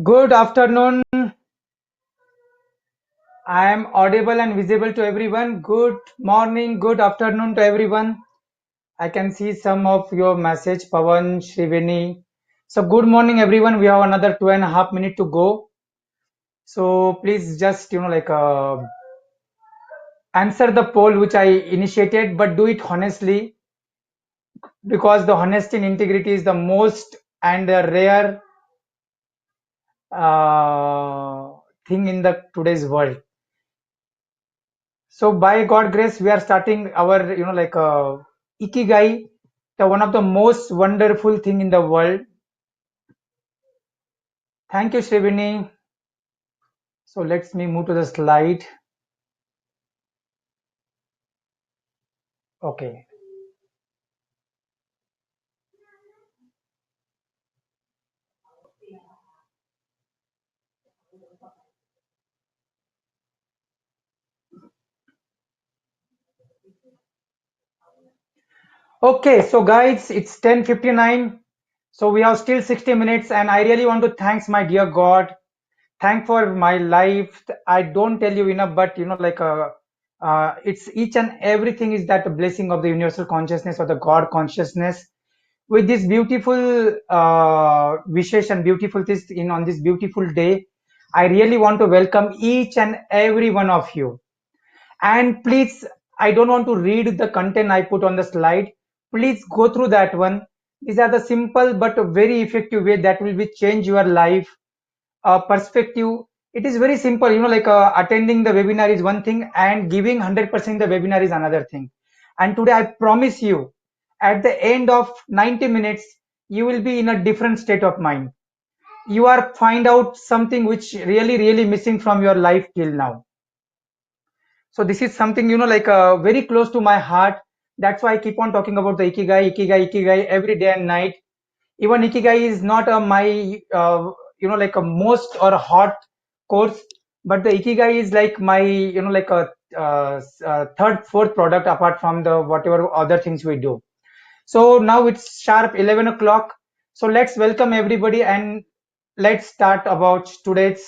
Good afternoon. I am audible and visible to everyone. Good morning, good afternoon to everyone. I can see some of your message, Pawan, Shriveni. So good morning, everyone. We have another 2.5 minutes to go. So please just answer the poll which I initiated, but do it honestly because the honesty and integrity is the most and rare uh, thing in the today's world. So by God grace, we are starting our, ikigai, the one of the most wonderful thing in the world. Thank you, Shrivini. So let's me move to the slide. Okay. Okay, so guys, it's 10:59. So we have still 60 minutes, and I really want to thanks my dear God. Thank for my life. I don't tell you enough, but it's each and everything is that blessing of the universal consciousness or the God consciousness. With this beautiful wishes and beautiful things in on this beautiful day, I really want to welcome each and every one of you. And please, I don't want to read the content I put on the slide. Please go through that one. These are the simple but very effective way that will be change your life perspective. It is very simple, attending the webinar is one thing and giving 100% the webinar is another thing. And today I promise you, at the end of 90 minutes, you will be in a different state of mind. You are find out something which really, really missing from your life till now. So this is something, very close to my heart. That's why I keep on talking about the ikigai every day and night. Even ikigai is not my like a most or a hot course, but the ikigai is like my like a third fourth product apart from the whatever other things we do. So now it's sharp 11 o'clock. So let's welcome everybody and let's start about today's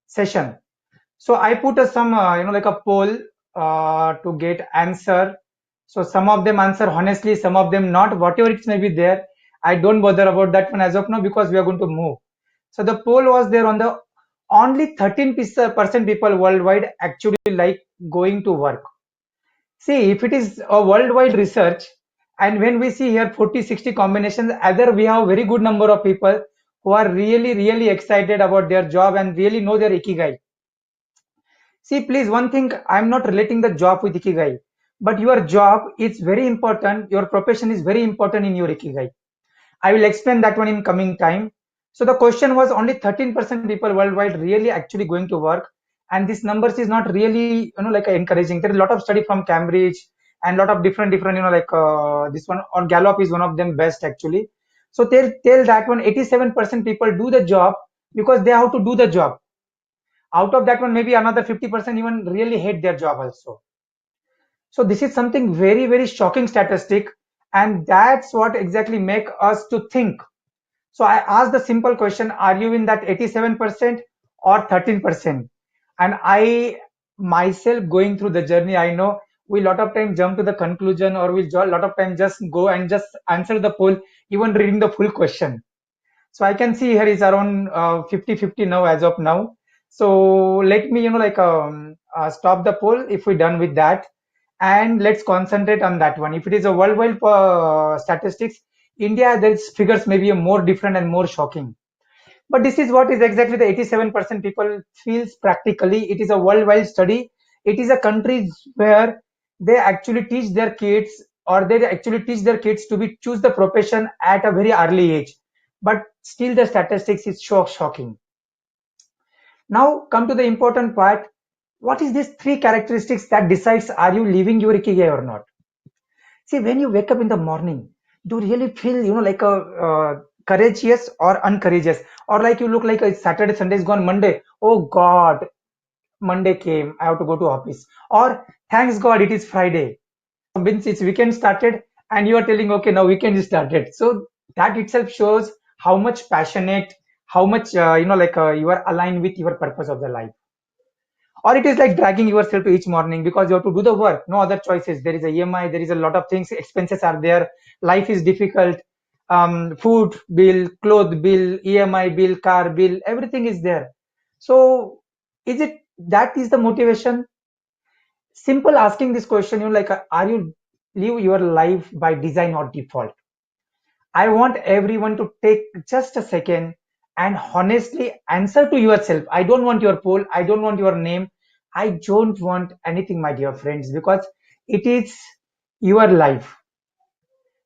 session. So I put some like a poll to get answer. So some of them answer honestly, some of them not. Whatever it may be there, I don't bother about that one as of now because we are going to move. So the poll was there on the only 13% people worldwide actually like going to work. See, if it is a worldwide research, and when we see here 40, 60 combinations, either we have very good number of people who are really, really excited about their job and really know their ikigai. See, please, one thing, I'm not relating the job with ikigai, but your job is very important. Your profession is very important in your ikigai. I will explain that one in coming time. So the question was only 13% people worldwide really actually going to work, and this numbers is not really like encouraging. There is a lot of study from Cambridge and lot of different this one on Gallup is one of them best actually. So tell that one 87% people do the job because they have to do the job. Out of that one, maybe another 50% even really hate their job also. So this is something very, very shocking statistic, and that's what exactly make us to think. So I asked the simple question, are you in that 87% or 13%? And I myself going through the journey, I know we lot of time jump to the conclusion or we a lot of time just go and just answer the poll, even reading the full question. So I can see here is around 50-50 now as of now. So let me, stop the poll if we're done with that. And let's concentrate on that one. If it is a worldwide statistics, India, there's figures maybe a more different and more shocking. But this is what is exactly the 87% people feels practically. It is a worldwide study. It is a country where they actually teach their kids or they actually teach their kids to be choose the profession at a very early age. But still the statistics is shocking. Now come to the important part. What is these three characteristics that decides are you living your ikigai or not? See, when you wake up in the morning, do you really feel, like a courageous or uncourageous? Or like you look like a Saturday, Sunday is gone, Monday. Oh God, Monday came. I have to go to office. Or thanks God, it is Friday. Means it's weekend started and you are telling, okay, now weekend is started. So that itself shows how much passionate, how much you are aligned with your purpose of the life. Or it is like dragging yourself to each morning because you have to do the work, no other choices. There is a EMI, there is a lot of things, expenses are there, life is difficult. Food bill, cloth bill, EMI bill, car bill, everything is there. So is it that is the motivation? Simple asking this question, are you live your life by design or default? I want everyone to take just a second and honestly answer to yourself. I don't want your poll. I don't want your name. I don't want anything, my dear friends, because it is your life.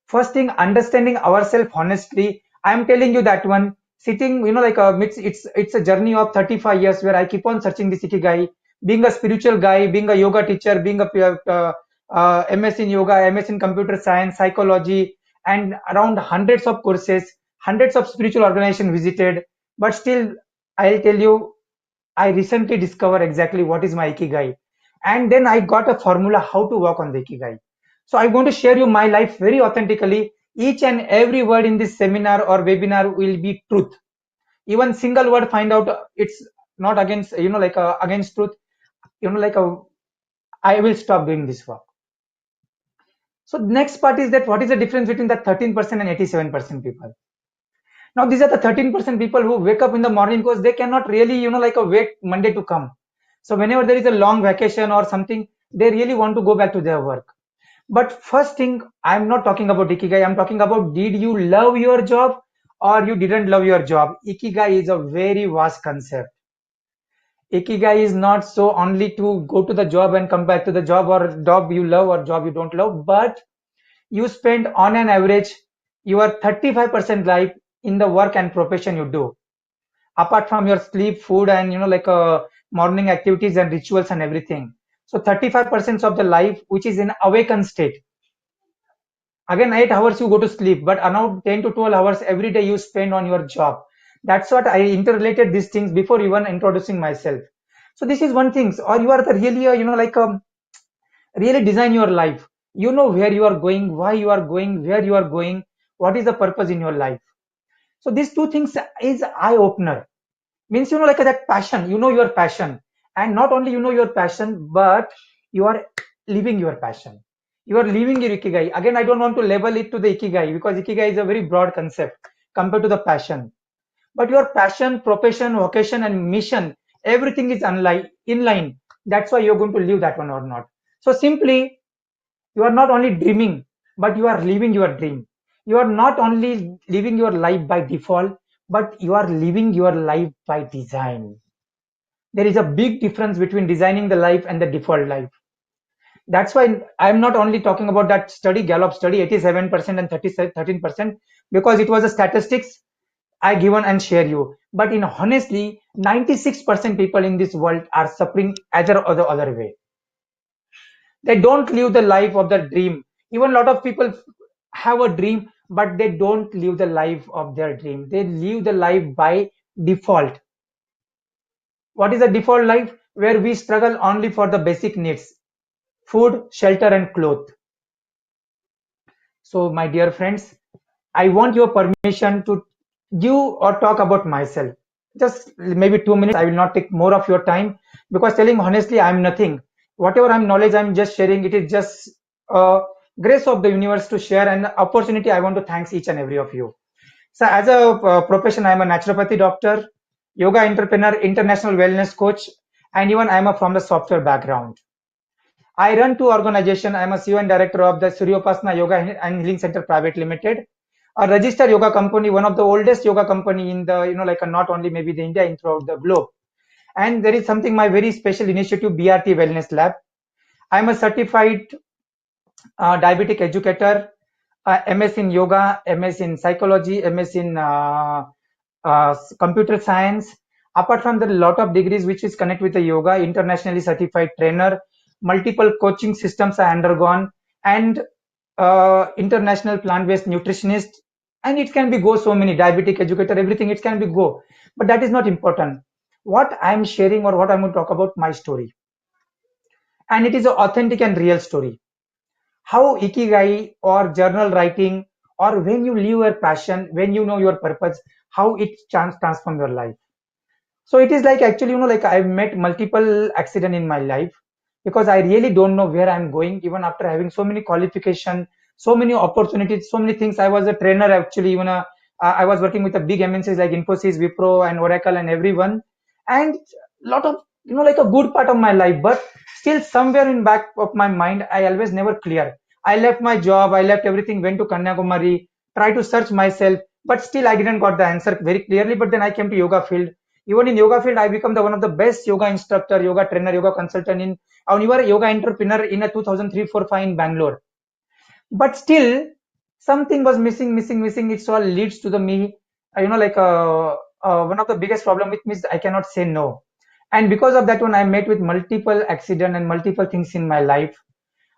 First thing, understanding ourselves honestly. I'm telling you that one. Sitting, it's a journey of 35 years where I keep on searching this ikigai, being a spiritual guy, being a yoga teacher, being a MS in yoga, MS in computer science, psychology, and around hundreds of courses, hundreds of spiritual organizations visited. But still, I'll tell you, I recently discovered exactly what is my ikigai. And then I got a formula how to work on the ikigai. So I'm going to share you my life very authentically. Each and every word in this seminar or webinar will be truth. Even single word find out it's not against, against truth, you know, like a, I will stop doing this work. So the next part is that what is the difference between the 13% and 87% people? Now these are the 13% people who wake up in the morning because they cannot really, wait Monday to come. So whenever there is a long vacation or something, they really want to go back to their work. But first thing, I'm not talking about ikigai. I'm talking about, did you love your job or you didn't love your job? Ikigai is a very vast concept. Ikigai is not so only to go to the job and come back to the job, or job you love or job you don't love, but you spend on an average your 35% life in the work and profession you do, apart from your sleep, food, and morning activities and rituals and everything. So 35% of the life which is in awakened state. Again, 8 hours you go to sleep, but around 10 to 12 hours every day you spend on your job. That's what I interrelated these things before even introducing myself. So this is one thing. Or you are the really, really design your life. You know where you are going, why you are going, where you are going, what is the purpose in your life. So these two things is eye opener. Means, that passion, your passion. And not only your passion, but you are living your passion. You are living your ikigai. Again, I don't want to label it to the ikigai because ikigai is a very broad concept compared to the passion. But your passion, profession, vocation, and mission, everything is in line. That's why you're going to live that one or not. So simply, you are not only dreaming, but you are living your dream. You are not only living your life by default, but you are living your life by design. There is a big difference between designing the life and the default life. That's why I'm not only talking about that study, Gallup study, 87% and 13%, because it was a statistics I given and share you. But in honestly, 96% people in this world are suffering either or the other way. They don't live the life of their dream. Even a lot of people have a dream, but they don't live the life of their dream. They live the life by default. What is a default life? Where we struggle only for the basic needs: food, shelter, and clothes. So, my dear friends, I want your permission to give or talk about myself. Just maybe 2 minutes. I will not take more of your time because telling honestly, I'm nothing. Whatever I'm knowledge, I'm just sharing. It is just a grace of the universe to share an opportunity. I want to thanks each and every of you. So, as a profession, I'm a naturopathy doctor, yoga entrepreneur, international wellness coach, and even I'm a from the software background. I run two organizations. I'm a CEO and director of the Suryopasana Yoga and Healing Center Private Limited, a registered yoga company, one of the oldest yoga company in the, not only maybe the India, and throughout the globe. And there is something, my very special initiative, BRT Wellness Lab. I'm a certified diabetic educator, MS in yoga, MS in psychology, MS in computer science. Apart from the lot of degrees which is connected with the yoga, internationally certified trainer, multiple coaching systems I undergone, and international plant-based nutritionist. And it can be go so many diabetic educator, everything it can be go. But that is not important. What I'm sharing or what I'm going to talk about my story, and it is an authentic and real story. How ikigai or journal writing or when you live your passion, when you know your purpose, how it transform your life. So it is like actually, like I've met multiple accident in my life because I really don't know where I'm going, even after having so many qualification, so many opportunities, so many things. I was a trainer actually, I was working with the big MNCs like Infosys, Wipro, and Oracle, and everyone, and lot of like a good part of my life, but still somewhere in back of my mind, I always never clear. I left my job, I left everything, went to Kanyakumari, tried to search myself, but still I didn't got the answer very clearly. But then I came to yoga field. Even in yoga field, I become the one of the best yoga instructor, yoga trainer, yoga consultant in, and you are a yoga entrepreneur in a 2003, 4, 5 in Bangalore. But still, something was missing. It all leads to the me, one of the biggest problem with me is I cannot say no. And because of that one, I met with multiple accident and multiple things in my life.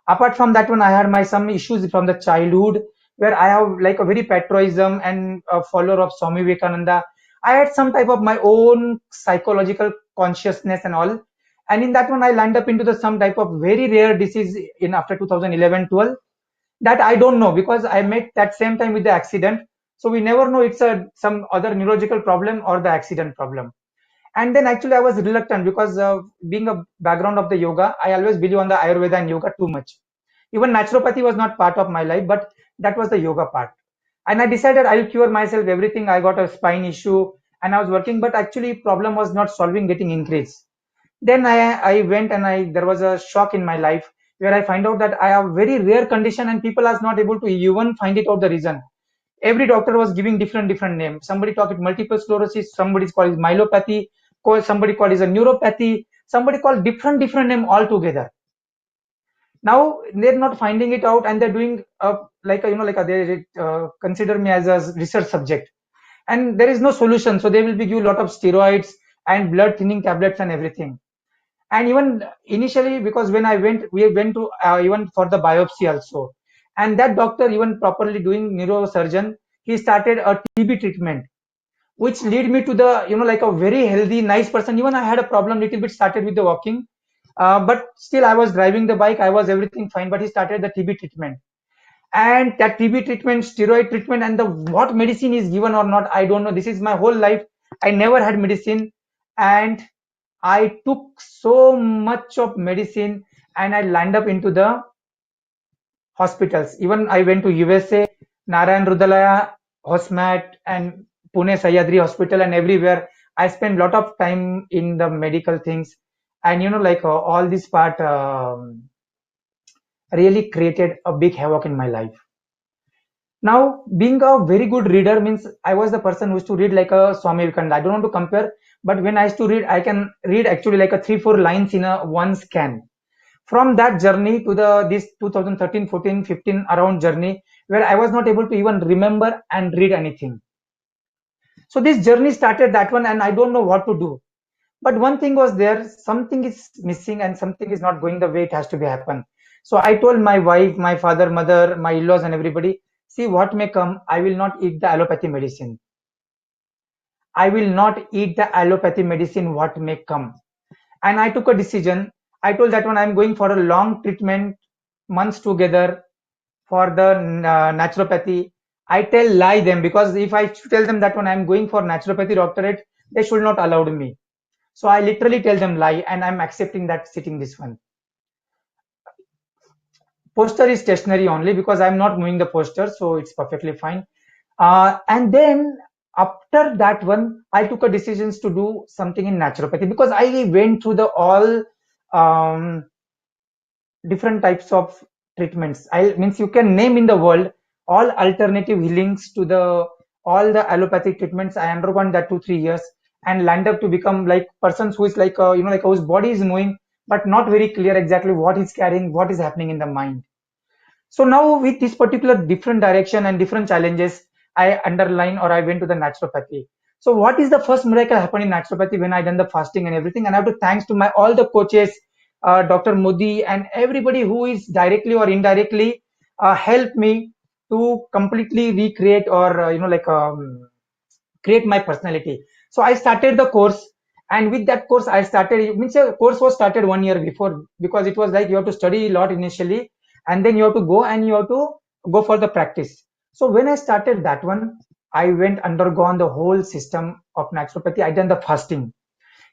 Apart from that one, I had my some issues from the childhood where I have like a very patriotism and a follower of Swami Vivekananda. I had some type of my own psychological consciousness and all. And in that one, I landed up into the some type of very rare disease in after 2011, 12 that I don't know because I met that same time with the accident. So we never know it's a some other neurological problem or the accident problem. And then actually I was reluctant because being a background of the yoga, I always believe on the Ayurveda and yoga too much. Even naturopathy was not part of my life, but that was the yoga part. And I decided I'll cure myself everything. I got a spine issue and I was working, but actually problem was not solving, getting increased. Then I went and there was a shock in my life where I find out that I have very rare condition and people are not able to even find it out the reason. Every doctor was giving different names. Somebody talked it multiple sclerosis, somebody's called it myelopathy, somebody called it a neuropathy, somebody called different name altogether. Now they're not finding it out and they're doing they consider me as a research subject and there is no solution. So they will be give a lot of steroids and blood thinning tablets and everything. And even initially, because when we went to even for the biopsy also, and that doctor even properly doing neurosurgeon, he started a TB treatment, which lead me to the like a very healthy, nice person. Even I had a problem little bit started with the walking, but still I was driving the bike, I was everything fine. But he started the TB treatment, and that TB treatment, steroid treatment, and the what medicine is given or not, I don't know. This is my whole life. I never had medicine, and I took so much of medicine and I lined up into the hospitals. Even I went to USA, Narayan Rudalaya, Hosmat, and Pune Sahyadri Hospital, and everywhere. I spent a lot of time in the medical things, and all this part really created a big havoc in my life. Now, being a very good reader means I was the person who used to read like a Swami Vivekananda. I don't want to compare, but when I used to read, I can read actually like a 3, 4 lines in a one scan. From that journey to the this 2013, 14, 15 around journey where I was not able to even remember and read anything. So this journey started that one, and I don't know what to do. But one thing was there, something is missing and something is not going the way it has to be happen. So I told my wife, my father, mother, my in-laws, and everybody, see what may come, I will not eat the allopathy medicine. I will not eat the allopathy medicine, what may come. And I took a decision. I told that one I'm going for a long treatment, months together for the naturopathy. I tell lie them because if I tell them that one I'm going for naturopathy doctorate, they should not allow me. So I literally tell them lie and I'm accepting that sitting this one. Poster is stationary only because I'm not moving the poster, so it's perfectly fine. And then after that one, I took a decisions to do something in naturopathy because I went through the all um, different types of treatments. I means you can name in the world all alternative healings to the all the allopathic treatments. I undergone that 2, 3 years and land up to become like persons who is like like whose body is moving but not very clear exactly what is carrying, what is happening in the mind. So now with this particular different direction and different challenges, I underline or I went to the naturopathy. So what is the first miracle happened in naturopathy when I done the fasting and everything? And I have to thanks to my all the coaches, Dr. Modi and everybody who is directly or indirectly helped me to completely recreate or create my personality. So I started the course, and with that course, I started. Means the course was started 1 year before because it was like you have to study a lot initially, and then you have to go and you have to go for the practice. So when I started that one, I went undergone the whole system of naturopathy. I done the fasting.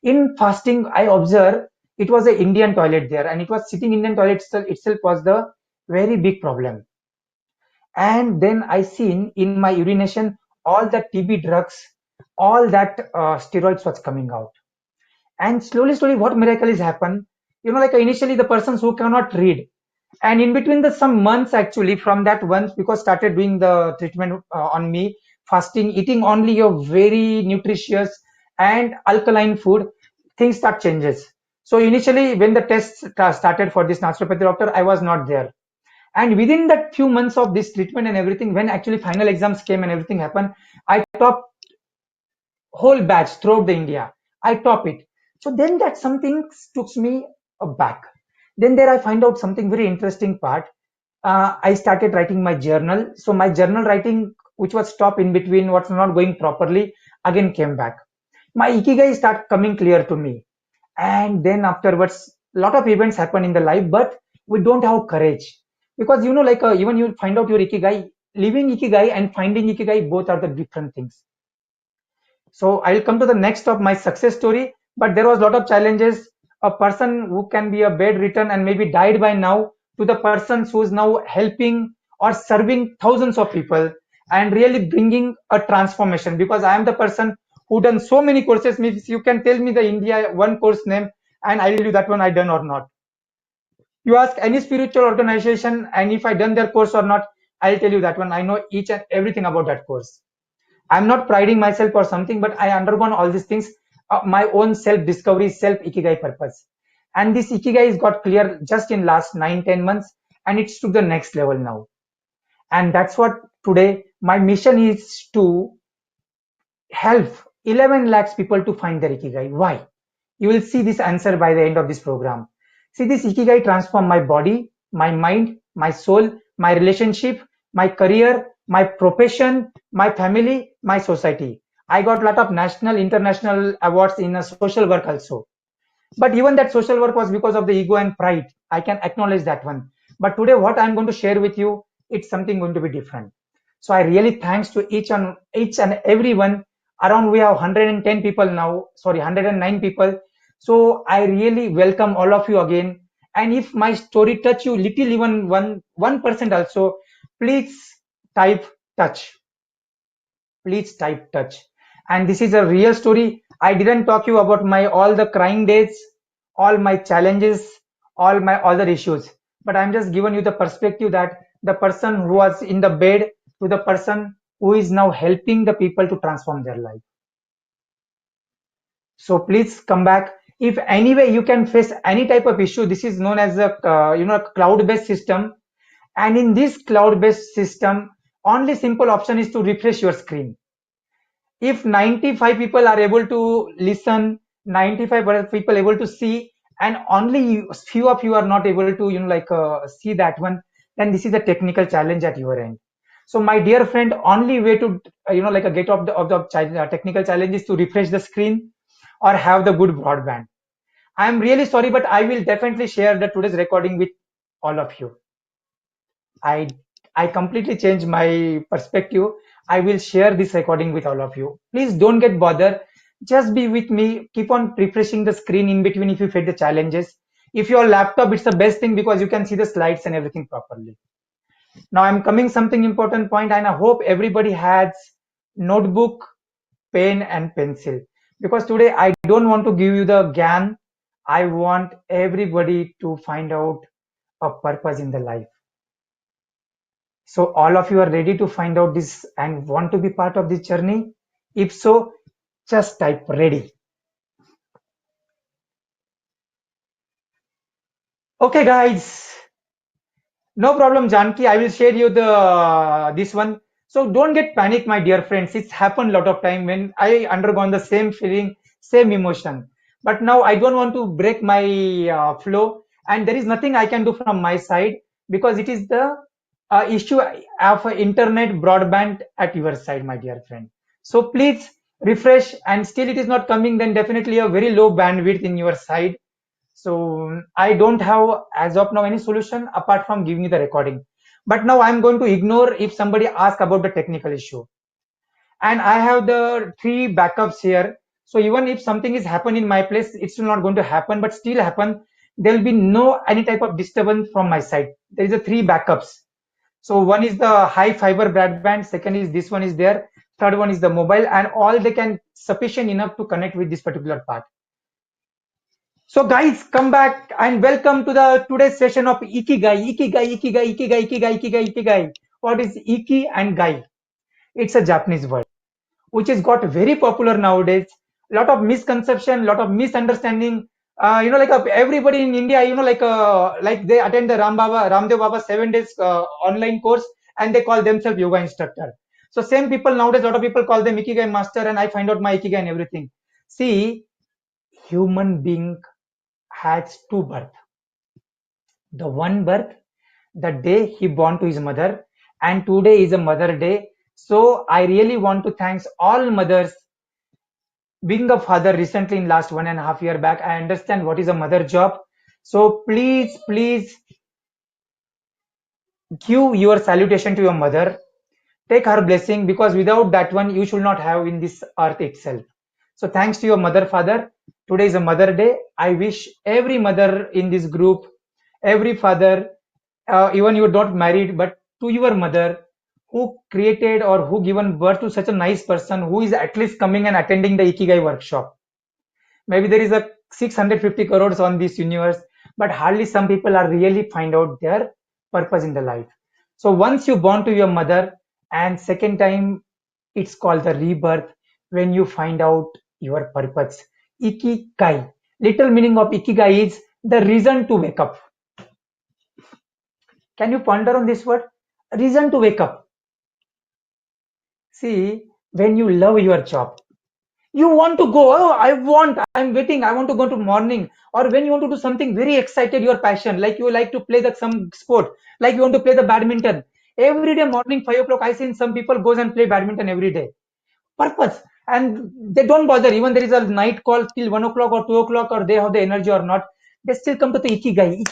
In fasting, I observed it was a Indian toilet there, and it was sitting Indian toilet itself was the very big problem. And then I seen in my urination all the TB drugs, all that steroids was coming out. And slowly, what miracle is happen? Like initially the persons who cannot read, and in between the some months actually from that once because started doing the treatment on me, fasting, eating only a very nutritious and alkaline food, things start changes. So initially when the tests started for this naturopathy doctor, I was not there. And within that few months of this treatment and everything, when actually final exams came and everything happened, I topped whole batch throughout the India. I top it. So then that something took me back. Then there I find out something very interesting part. I started writing my journal. So my journal writing, which was stopped in between, what's not going properly, again came back. My ikigai start coming clear to me. And then afterwards, a lot of events happen in the life, but we don't have courage because like even you find out your ikigai, living ikigai and finding ikigai both are the different things. So I'll come to the next of my success story, but there was a lot of challenges. A person who can be a bedridden and maybe died by now to the person who is now helping or serving thousands of people and really bringing a transformation because I am the person who done so many courses. Means you can tell me the India one course name and I'll tell you that one I done or not. You ask any spiritual organization and if I done their course or not, I'll tell you that one. I know each and everything about that course. I'm not priding myself or something, but I undergone all these things, my own self discovery, self ikigai purpose. And this ikigai is got clear just in last 9-10 months, and it's to the next level now. And that's what today my mission is to help 11 lakhs people to find their ikigai. Why? You will see this answer by the end of this program. See, this ikigai transform my body, my mind, my soul, my relationship, my career, my profession, my family, my society. I got a lot of national, international awards in a social work also. But even that social work was because of the ego and pride. I can acknowledge that one. But today, what I'm going to share with you, it's something going to be different. So I really thanks to each and everyone. Around we have 110 people now. Sorry, 109 people. So I really welcome all of you again. And if my story touch you little, even 1% also, please type touch. Please type touch. And this is a real story. I didn't talk you about my all the crying days, all my challenges, all my other issues, but I'm just giving you the perspective that the person who was in the bed to the person who is now helping the people to transform their life. So please come back. If anyway you can face any type of issue, this is known as a cloud based system. And in this cloud based system, only simple option is to refresh your screen. If 95 people are able to listen, 95 people able to see, and only few of you are not able to see that one, then this is a technical challenge at your end. So my dear friend, only way to get of the technical challenge is to refresh the screen or have the good broadband. I am really sorry, but I will definitely share the today's recording with all of you. I I completely changed my perspective. I will share this recording with all of you. Please don't get bothered. Just be with me. Keep on refreshing the screen in between if you face the challenges. If your laptop, it's the best thing because you can see the slides and everything properly. Now I'm coming something important point, and I hope everybody has notebook, pen, and pencil because today I don't want to give you the GAN. I want everybody to find out a purpose in the life. So all of you are ready to find out this and want to be part of this journey? If so, just type ready. Okay, guys. No problem, Janki. I will share you the this one. So don't get panic, my dear friends. It's happened a lot of time when I undergone the same feeling, same emotion. But now I don't want to break my flow, and there is nothing I can do from my side because it is the issue of internet broadband at your side, my dear friend. So please refresh, and still it is not coming. Then definitely a very low bandwidth in your side. So I don't have as of now any solution apart from giving you the recording. But now I'm going to ignore if somebody asks about the technical issue. And I have the three backups here. So even if something is happening in my place, it's still not going to happen, but still happen. There'll be no any type of disturbance from my side. There is a three backups. So one is the high fiber broadband, second is this one is there, third one is the mobile, and all they can sufficient enough to connect with this particular part. So guys, come back and welcome to the today's session of Ikigai. Ikigai. What is Iki and Gai? It's a Japanese word which has got very popular nowadays. Lot of misconception, lot of misunderstanding. Everybody in India, like they attend the Ramdev Baba 7 days online course, and they call themselves yoga instructor. So same people nowadays, lot of people call them Ikigai master, and I find out my Ikigai and everything. See, human being has two birth. The one birth, the day he born to his mother, and today is a Mother Day. So I really want to thank all mothers. Being a father recently in last 1.5 years back, I understand what is a mother job. So please give your salutation to your mother. Take her blessing, because without that one you should not have in this earth itself. So thanks to your mother, father. Today is a Mother Day. I wish every mother in this group, every father, even you are not married, but to your mother who created or who given birth to such a nice person who is at least coming and attending the Ikigai workshop. Maybe there is a 650 crores on this universe, but hardly some people are really find out their purpose in the life. So once you born to your mother, and second time it's called the rebirth, when you find out your purpose. Ikigai. Little meaning of Ikigai is the reason to wake up. Can you ponder on this word? Reason to wake up. See, when you love your job, you want to go, oh, I'm waiting, I want to go to morning. Or when you want to do something very excited, your passion, like you like to play some sport, like you want to play the badminton. Every day morning, 5 o'clock, I seen some people goes and play badminton every day. Purpose. And they don't bother. Even there is a night call till 1 o'clock or 2 o'clock, or they have the energy or not. They still come to the Ikigai.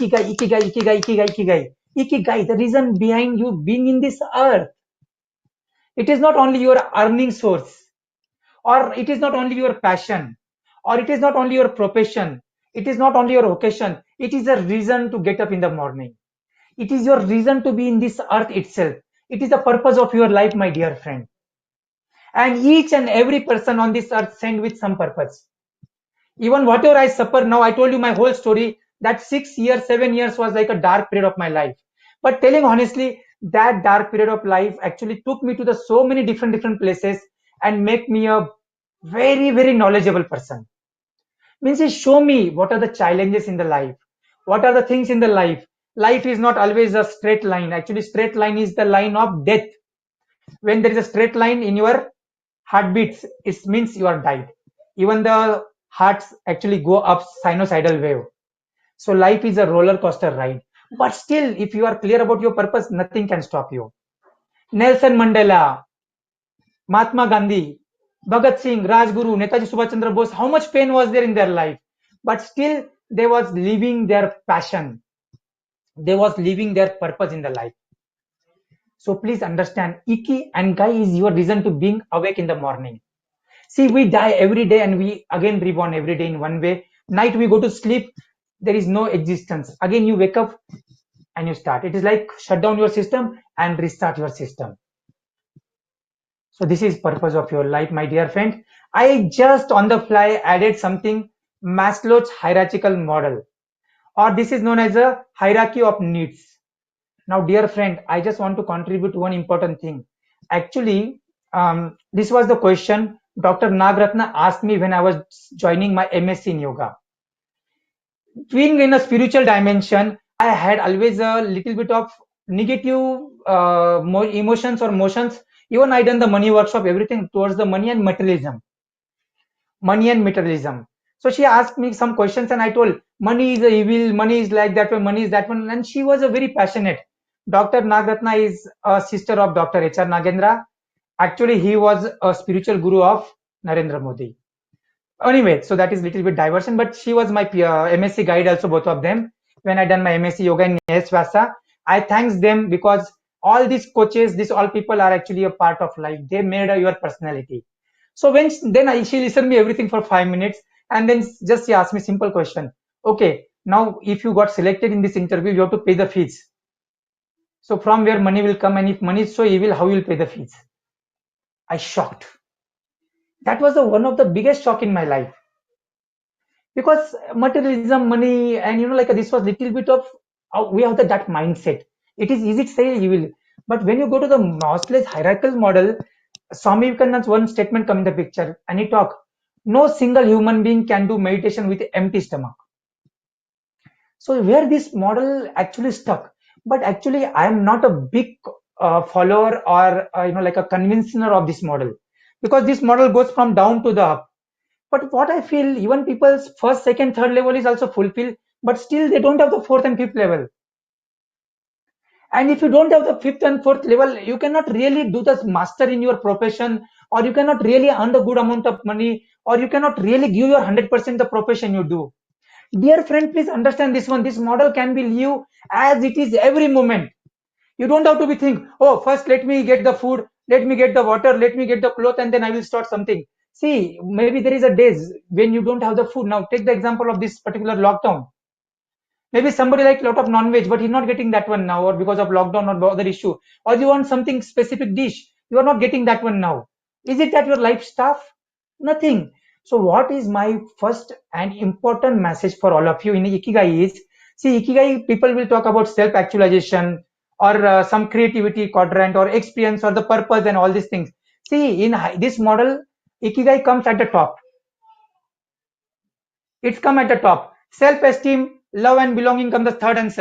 The reason behind you being in this earth. It is not only your earning source, or it is not only your passion, or it is not only your profession, it is not only your vocation. It is a reason to get up in the morning. It is your reason to be in this earth itself. It is the purpose of your life, my dear friend. And each and every person on this earth sent with some purpose. Even whatever I suffer now, I told you my whole story. That 6 years, 7 years was like a dark period of my life. But telling honestly, that dark period of life actually took me to the so many different places and make me a very knowledgeable person. Means it show me what are the challenges in the life, what are the things in the life. Life is not always a straight line. Actually, straight line is the line of death. When there is a straight line in your heartbeats, it means you are died. Even the hearts actually go up sinusoidal wave. So life is a roller coaster ride. But still, if you are clear about your purpose, nothing can stop you. Nelson Mandela, Mahatma Gandhi, Bhagat Singh, Rajguru, Netaji Subhash Chandra Bose, how much pain was there in their life? But still, they was living their passion. They was living their purpose in the life. So please understand, Iki and Gai is your reason to being awake in the morning. See, we die every day and we again reborn every day in one way. Night we go to sleep, there is no existence. Again you wake up and you start. It is like shut down your system and restart your system. So this is purpose of your life, my dear friend. I just on the fly added something, Maslow's hierarchical model, or this is known as a hierarchy of needs. Now, dear friend, I just want to contribute one important thing. Actually, this was the question Dr. Nagratna asked me when I was joining my MSc in yoga. Being in a spiritual dimension, I had always a little bit of negative emotions or motions. Even I done the money workshop, everything towards the money and materialism. Money and materialism. So she asked me some questions and I told money is evil, money is like that one, money is that one. And she was a very passionate. Dr. Nagratna is a sister of Dr. H.R. Nagendra. Actually, he was a spiritual guru of Narendra Modi. Anyway, so that is little bit diversion, but she was my MSc guide also, both of them. When I done my MSc yoga in Yes Vasa, I thanks them because all these coaches, these all people are actually a part of life. They made your personality. So when then she listened me everything for 5 minutes, and then just she asked me simple question. Okay, now if you got selected in this interview, you have to pay the fees. So from where money will come, and if money is so evil, how you will pay the fees? I shocked. That was the one of the biggest shock in my life, because materialism, money, and like this was little bit of we have that mindset. It is easy to say evil, but when you go to the Maslow's hierarchical model, Swami Vivekananda's one statement come in the picture, and he talk, no single human being can do meditation with empty stomach. So where this model actually stuck, but actually I am not a big follower or like a convincer of this model, because this model goes from down to the up. But what I feel, even people's first, second, third level is also fulfilled, but still they don't have the fourth and fifth level. And if you don't have the fifth and fourth level, you cannot really do the master in your profession, or you cannot really earn the good amount of money, or you cannot really give your 100% the profession you do. Dear friend, please understand this one. This model can be lived as it is every moment. You don't have to be think, oh, first let me get the food, let me get the water, let me get the cloth, and then I will start something. See, maybe there is a days when you don't have the food. Now take the example of this particular lockdown. Maybe somebody like a lot of non-veg, but he's not getting that one now, or because of lockdown or other issue. Or you want something specific dish, you are not getting that one now. Is it that your life stuff? Nothing. So what is my first and important message for all of you in Ikigai is, see, Ikigai people will talk about self-actualization, or some creativity quadrant, or experience, or the purpose, and all these things. See, in this model, Ikigai comes at the top. It's come at the top. Self-esteem, love and belonging come the third and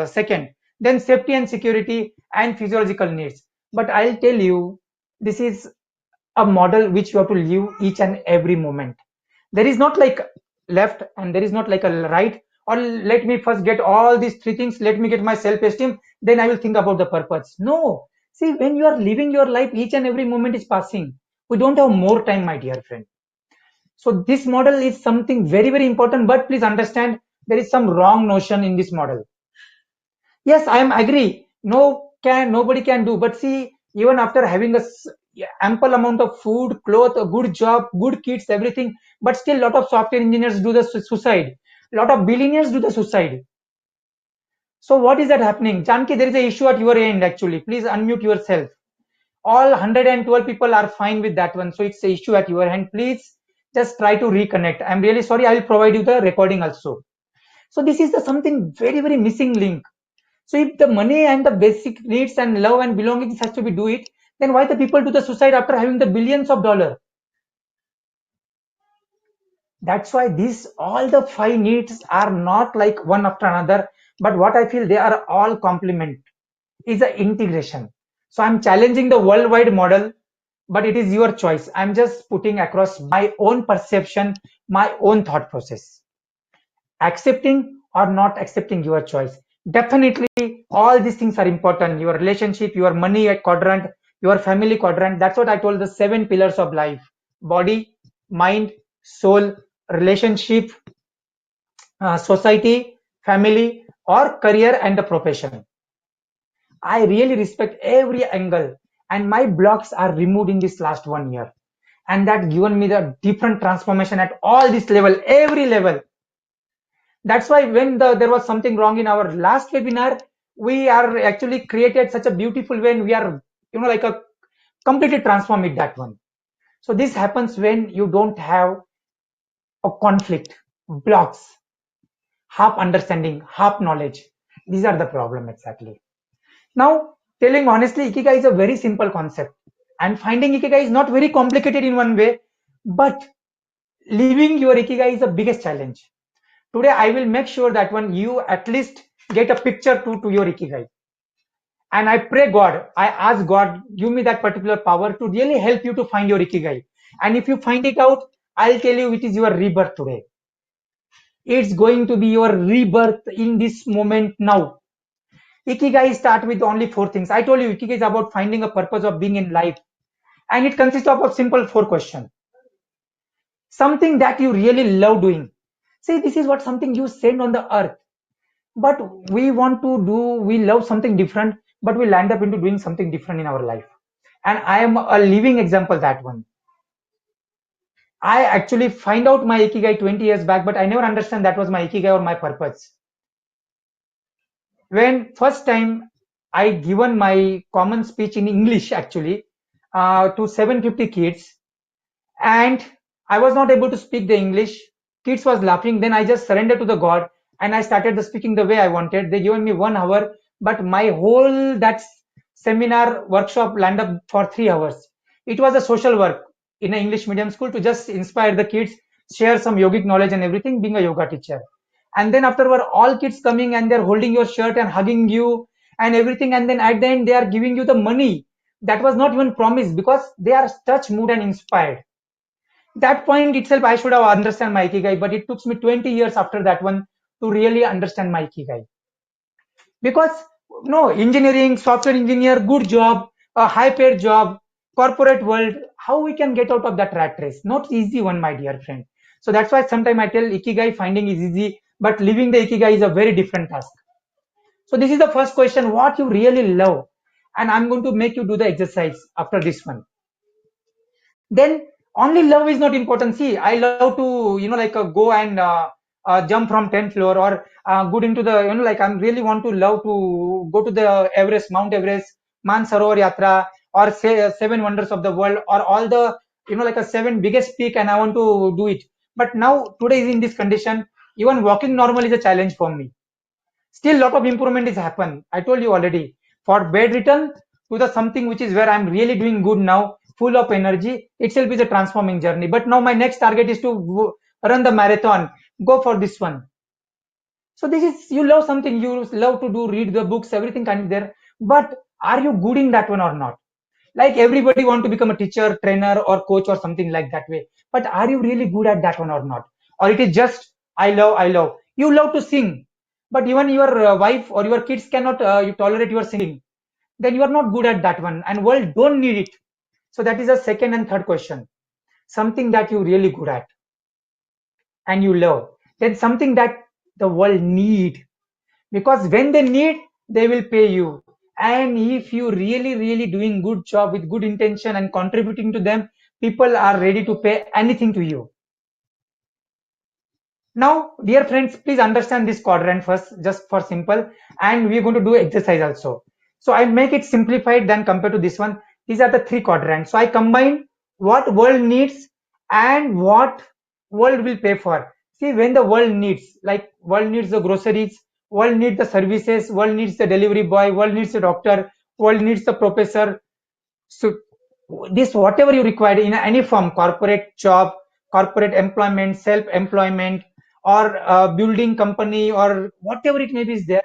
second. Then safety and security and physiological needs. But I'll tell you, this is a model which you have to live each and every moment. There is not like left and there is not like a right, or let me first get all these three things, let me get my self-esteem, then I will think about the purpose. No. See, when you are living your life, each and every moment is passing. We don't have more time, my dear friend. So this model is something very, very important, but please understand there is some wrong notion in this model. Yes, I am agree. Nobody can do, but see, even after having ample amount of food, cloth, a good job, good kids, everything, but still lot of software engineers do the suicide. Lot of billionaires do the suicide. So what is that happening? Janki, there is a issue at your end actually. Please unmute yourself. All 112 people are fine with that one. So it's an issue at your hand. Please just try to reconnect. I'm really sorry. I will provide you the recording also. So this is the something very, very missing link. So if the money and the basic needs and love and belongings has to be do it, then why the people do the suicide after having the billions of dollars? That's why these all the five needs are not like one after another, but what I feel they are all complement. Is the integration. So I'm challenging the worldwide model, but it is your choice. I'm just putting across my own perception, my own thought process. Accepting or not accepting, your choice. Definitely, all these things are important. Your relationship, your money quadrant, your family quadrant. That's what I told, the 7 pillars of life: body, mind, soul, relationship, society, family, or career and the profession. I really respect every angle, and my blocks are removed in this last 1 year, and that given me the different transformation at all this level, every level. That's why when there was something wrong in our last webinar, we are actually created such a beautiful way, and we are like a completely transform it, that one. So this happens when you don't have a conflict, blocks, half understanding, half knowledge. These are the problem exactly. Now, telling honestly, Ikigai is a very simple concept, and finding Ikigai is not very complicated in one way, but living your Ikigai is the biggest challenge. Today, I will make sure that when you at least get a picture to your Ikigai. And I pray God, I ask God, give me that particular power to really help you to find your Ikigai. And if you find it out, I'll tell you it is your rebirth today. It's going to be your rebirth in this moment now. Ikigai start with only 4 things. I told you Ikigai is about finding a purpose of being in life. And it consists of a simple 4 questions. Something that you really love doing. See, this is what something you send on the earth. But we want to do, we love something different, but we land up into doing something different in our life. And I am a living example that one. I actually find out my ikigai 20 years back, but I never understand that was my ikigai or my purpose. When first time I given my common speech in English actually to 750 kids, and I was not able to speak the English. Kids was laughing. Then I just surrendered to the God and I started the speaking the way I wanted. They given me 1 hour, but my whole that seminar workshop landed up for 3 hours. It was a social work in an English medium school to just inspire the kids, share some yogic knowledge and everything, being a yoga teacher. And then afterward, all kids coming and they're holding your shirt and hugging you and everything. And then at the end, they are giving you the money that was not even promised because they are touch, moved, and inspired. That point itself, I should have understand my ikigai, but it took me 20 years after that one to really understand my ikigai. Because no, engineering, software engineer, good job, a high paid job, corporate world, how we can get out of that rat race? Not easy one, my dear friend. So that's why sometimes I tell ikigai finding is easy, but living the ikigai is a very different task. So this is the first question, what you really love. And I'm going to make you do the exercise after this one. Then only love is not important. See, I love to, go and jump from 10th floor or good into the, like I'm really want to love to go to the Everest, Mount Everest, Mansarovar Yatra, or say seven wonders of the world, or all the, like a seven biggest peak, and I want to do it. But now today is in this condition, even walking normal is a challenge for me. Still, lot of improvement is happen. I told you already. For bed return to the something which is where I'm really doing good now, full of energy. Itself is a transforming journey. But now my next target is to run the marathon. Go for this one. So this is you love something you love to do, read the books, everything kind of there. But are you good in that one or not? Like everybody want to become a teacher, trainer, or coach or something like that way. But are you really good at that one or not? Or it is just I love, I love. You love to sing, but even your wife or your kids cannot you tolerate your singing. Then you are not good at that one, and world don't need it. So that is a second and third question. Something that you really good at and you love. Then something that the world need, because when they need they will pay you, and if you really doing good job with good intention and contributing to them, people are ready to pay anything to you. Now dear friends, please understand this quadrant first, just for simple, and we're going to do exercise also. So I make it simplified than compared to this one. These are the three quadrants, so I combine what world needs and what world will pay for. See, when the world needs, like world needs the groceries, world needs the services, world needs the delivery boy, world needs the doctor, world needs the professor. So this whatever you require in any form, corporate job, corporate employment, self employment, or building company, or whatever it may be is there,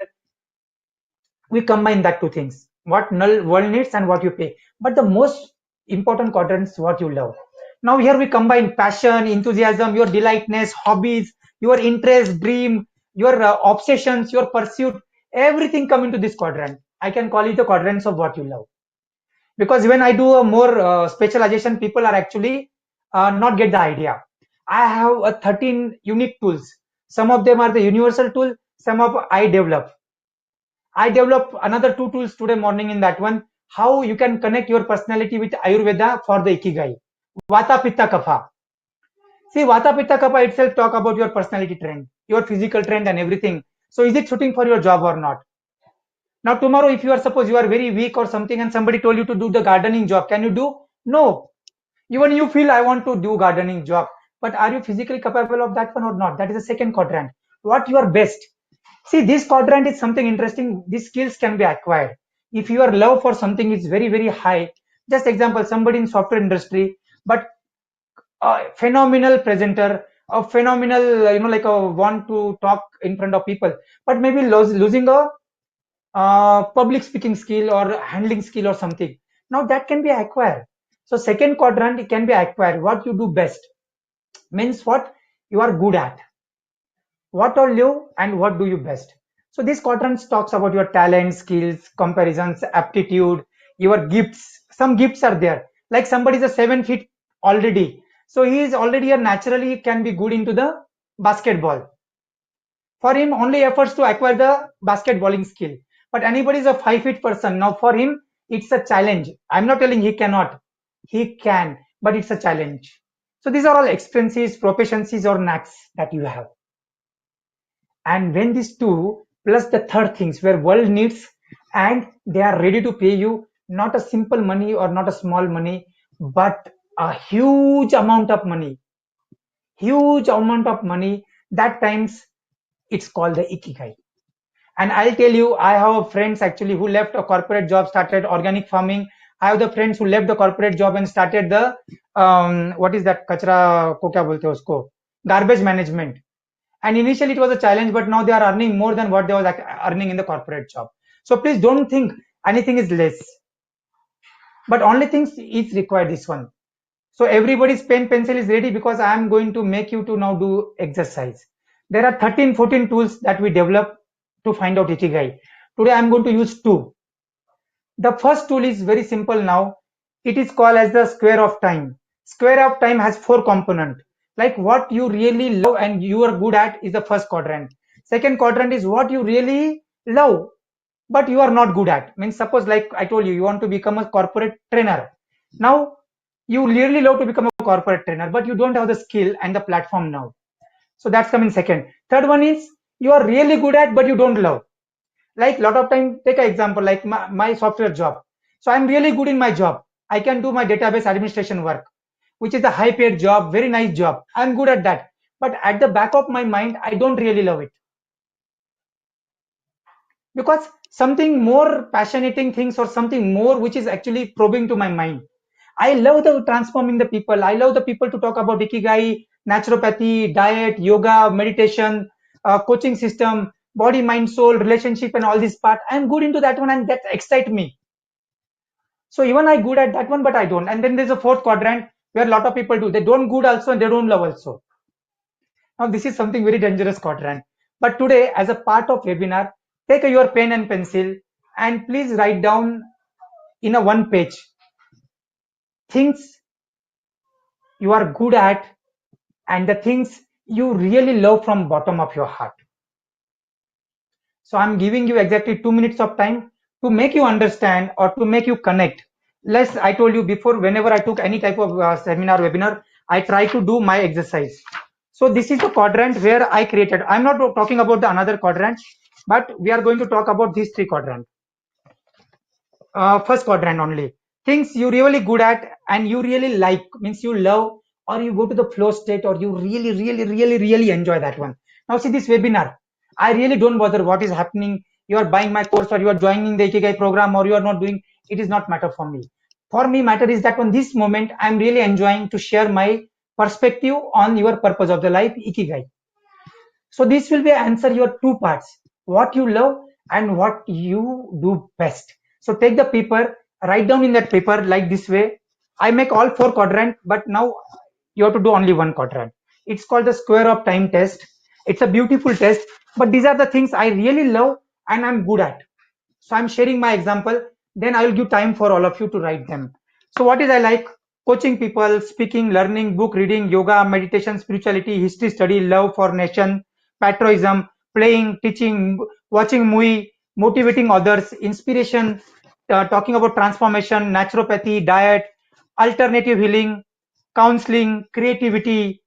we combine that two things, what null world needs and what you pay. But the most important quadrant is what you love. Now here we combine passion, enthusiasm, your delightness, hobbies, your interest, dream, your obsessions, your pursuit, everything come into this quadrant. I can call it the quadrants of what you love. Because when I do a more specialization, people are actually not get the idea. I have a 13 unique tools. Some of them are the universal tool, some of I develop another two tools today morning in that one, how you can connect your personality with Ayurveda for the Ikigai. Vata Pitta Kapha. See, Vata Pitta Kapha itself talk about your personality trend, your physical trend and everything. So is it suiting for your job or not? Now tomorrow, if you are suppose you are very weak or something and somebody told you to do the gardening job, can you do? No. Even you feel I want to do gardening job, but are you physically capable of that one or not? That is the second quadrant. What you are best. See, this quadrant is something interesting. These skills can be acquired. If your love for something is very high, just example, somebody in software industry, but a phenomenal presenter, a phenomenal, like a want to talk in front of people, but maybe losing a public speaking skill or handling skill or something. Now that can be acquired. So second quadrant, it can be acquired. What you do best means what you are good at, what are you and what do you best. So this quadrant talks about your talent, skills, comparisons, aptitude, your gifts. Some gifts are there. Like somebody is a 7 feet already, so he is already a naturally can be good into the basketball. For him, only efforts to acquire the basketballing skill. But anybody is a 5 feet person. Now for him, it's a challenge. I'm not telling he cannot. He can, but it's a challenge. So these are all expenses, proficiencies or knacks that you have. And when these two plus the third things where world needs and they are ready to pay you not a simple money or not a small money, but a huge amount of money, that times it's called the ikigai. And I'll tell you, I have friends actually who left a corporate job, started organic farming. I have the friends who left the corporate job and started the what is that kachra ko kya bolte hai usko, garbage management. And initially it was a challenge, but now they are earning more than what they was earning in the corporate job. So please don't think anything is less, but only things is required this one. So everybody's pen pencil is ready because I am going to make you to now do exercise. There are 13, 14 tools that we develop to find out ikigai. Today I am going to use two. The first tool is very simple now. It is called as the square of time. Square of time has four components. Like what you really love and you are good at is the first quadrant. Second quadrant is what you really love but you are not good at. Means suppose like I told you, you want to become a corporate trainer. Now you really love to become a corporate trainer, but you don't have the skill and the platform now. So that's coming second. Third one is you are really good at but you don't love. Like lot of time, take an example like my software job. So I'm really good in my job. I can do my database administration work, which is a high paid job, very nice job. I'm good at that. But at the back of my mind, I don't really love it because something more passionating things or something more which is actually probing to my mind. I love the transforming the people. I love the people to talk about ikigai, naturopathy, diet, yoga, meditation, coaching system, body, mind, soul, relationship, and all this part. I'm good into that one, and that excites me. So even I good at that one, but I don't. And then there's a fourth quadrant where a lot of people do. They don't good also, and they don't love also. Now this is something very dangerous quadrant. But today, as a part of webinar, take your pen and pencil and please write down in a one page things you are good at and the things you really love from bottom of your heart. So I'm giving you exactly 2 minutes of time to make you understand or to make you connect. Less I told you before, whenever I took any type of seminar, webinar, I try to do my exercise. So this is the quadrant where I created. I'm not talking about the another quadrant, but we are going to talk about these three quadrants. First quadrant only. Things you really good at and you really like, means you love, or you go to the flow state, or you really enjoy that one. Now see this webinar. I really don't bother what is happening. You are buying my course or you are joining the Ikigai program or you are not doing. It is not matter for me. For me, matter is that on this moment, I'm really enjoying to share my perspective on your purpose of the life, Ikigai. So this will be answer your two parts, what you love and what you do best. So take the paper, write down in that paper like this way. I make all four quadrant, but now you have to do only one quadrant. It's called the square of time test. It's a beautiful test, but these are the things I really love and I'm good at. So I'm sharing my example. Then I will give time for all of you to write them. So what is I like? Coaching people, speaking, learning, book reading, yoga, meditation, spirituality, history study, love for nation, patriotism, playing, teaching, watching movie, motivating others, inspiration, talking about transformation, naturopathy, diet, alternative healing, counseling, creativity,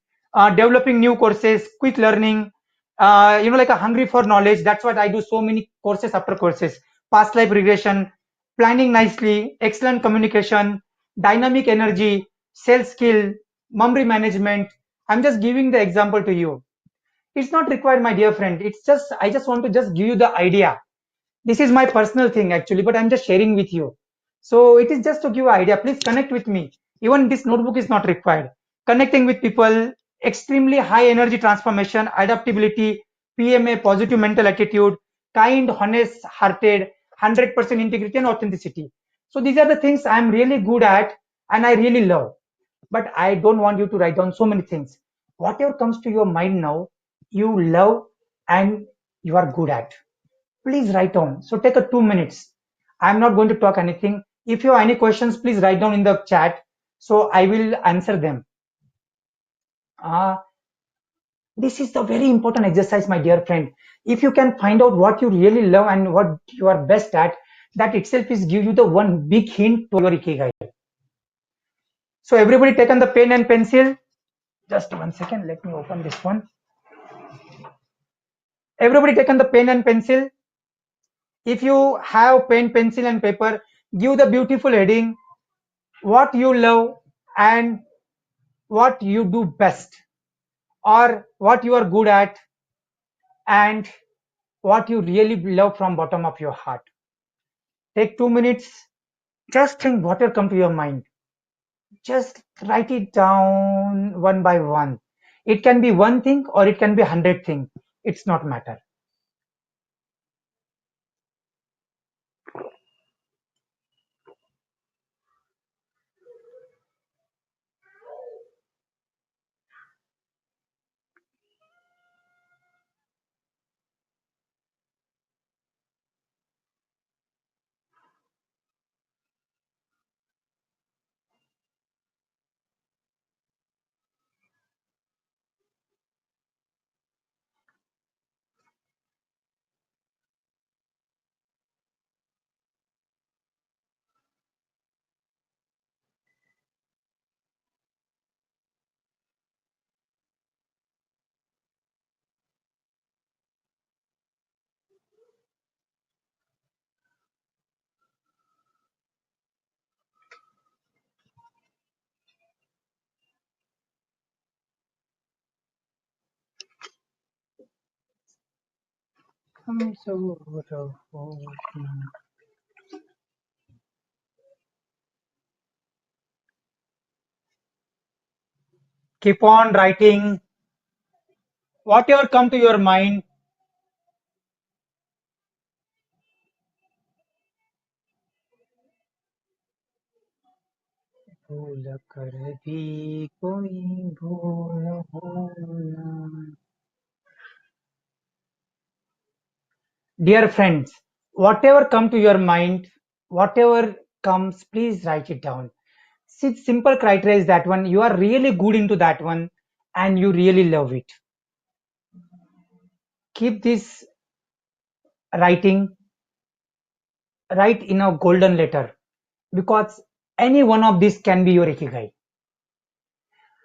developing new courses, quick learning, like a hungry for knowledge. That's what I do. So many courses after courses, past life regression, planning nicely, excellent communication, dynamic energy, sales skill, memory management. I'm just giving the example to you. It's not required, my dear friend. It's just, I just want to just give you the idea. This is my personal thing actually, but I'm just sharing with you. So it is just to give idea. Please connect with me. Even this notebook is not required. Connecting with people, extremely high energy transformation, adaptability, PMA, positive mental attitude, kind, honest, hearted, 100% integrity and authenticity. So these are the things I'm really good at and I really love. But I don't want you to write down so many things. Whatever comes to your mind now, you love and you are good at, please write down. So take a 2 minutes. I'm not going to talk anything. If you have any questions, please write down in the chat. So I will answer them. Uh, This is the very important exercise, my dear friend. If you can find out what you really love and what you are best at, that itself is give you the one big hint to your ikigai. So everybody taken the pen and pencil. Just 1 second, let me open this one. Everybody taken the pen and pencil. If you have pen, pencil and paper, give the beautiful heading, what you love and what you do best, or what you are good at and what you really love from bottom of your heart. Take 2 minutes. Just think what will come to your mind. Just write it down one by one. It can be one thing or it can be 100 things. It's not matter. Keep on writing whatever come to your mind. भूल कर भी कोई भूल भूला. Dear friends, whatever come to your mind, whatever comes, please write it down. See, simple criteria is that one. You are really good into that one and you really love it. Keep this writing right in a golden letter, because any one of these can be your ikigai.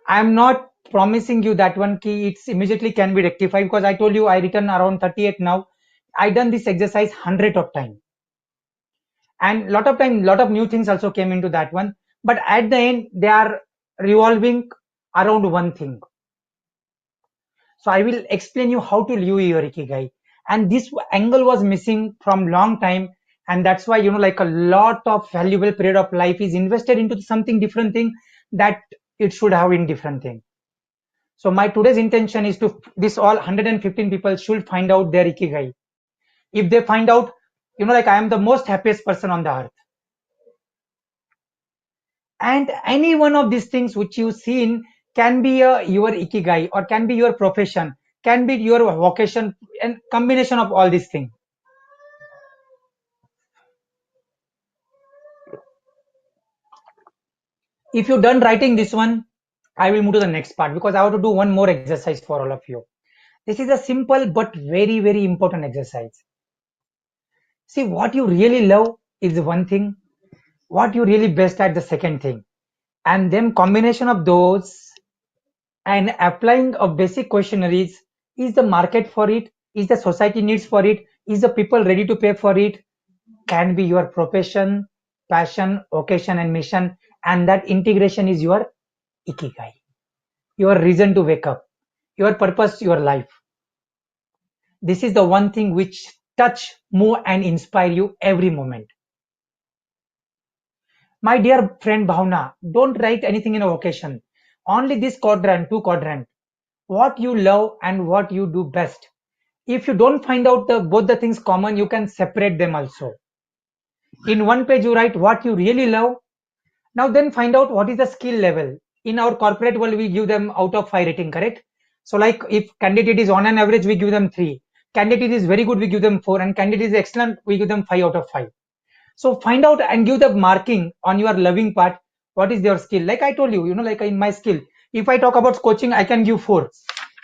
I am not promising you that one key it's immediately can be rectified, because I told you I written around 38 now. I done this exercise 100 of time, and lot of time lot of new things also came into that one, but at the end they are revolving around one thing. So I will explain you how to live your ikigai, and this angle was missing from long time, and that's why like a lot of valuable period of life is invested into something different thing that it should have in different thing. So my today's intention is to this all 115 people should find out their ikigai. If they find out, like I am the most happiest person on the earth. And any one of these things which you seen can be your ikigai or can be your profession, can be your vocation, and combination of all these things. If you're done writing this one, I will move to the next part, because I want to do one more exercise for all of you. This is a simple but very, very important exercise. See, what you really love is one thing, what you really best at the second thing, and then combination of those and applying of basic questionnaires. Is the market for it? Is the society needs for it? Is the people ready to pay for it? Can be your profession, passion, vocation and mission, and that integration is your ikigai, your reason to wake up, your purpose, your life. This is the one thing which touch, move and inspire you every moment. My dear friend Bhavna, don't write anything in a vocation. Only this quadrant, two quadrant. What you love and what you do best. If you don't find out both the things common, you can separate them also. In one page, you write what you really love. Now then find out what is the skill level. In our corporate world, we give them out of 5 rating, correct? So like if candidate is on an average, we give them 3. Candidate is very good, we give them 4. And candidate is excellent, we give them 5 out of 5. So find out and give the marking on your loving part. What is your skill? Like I told you, like in my skill, if I talk about coaching, I can give 4.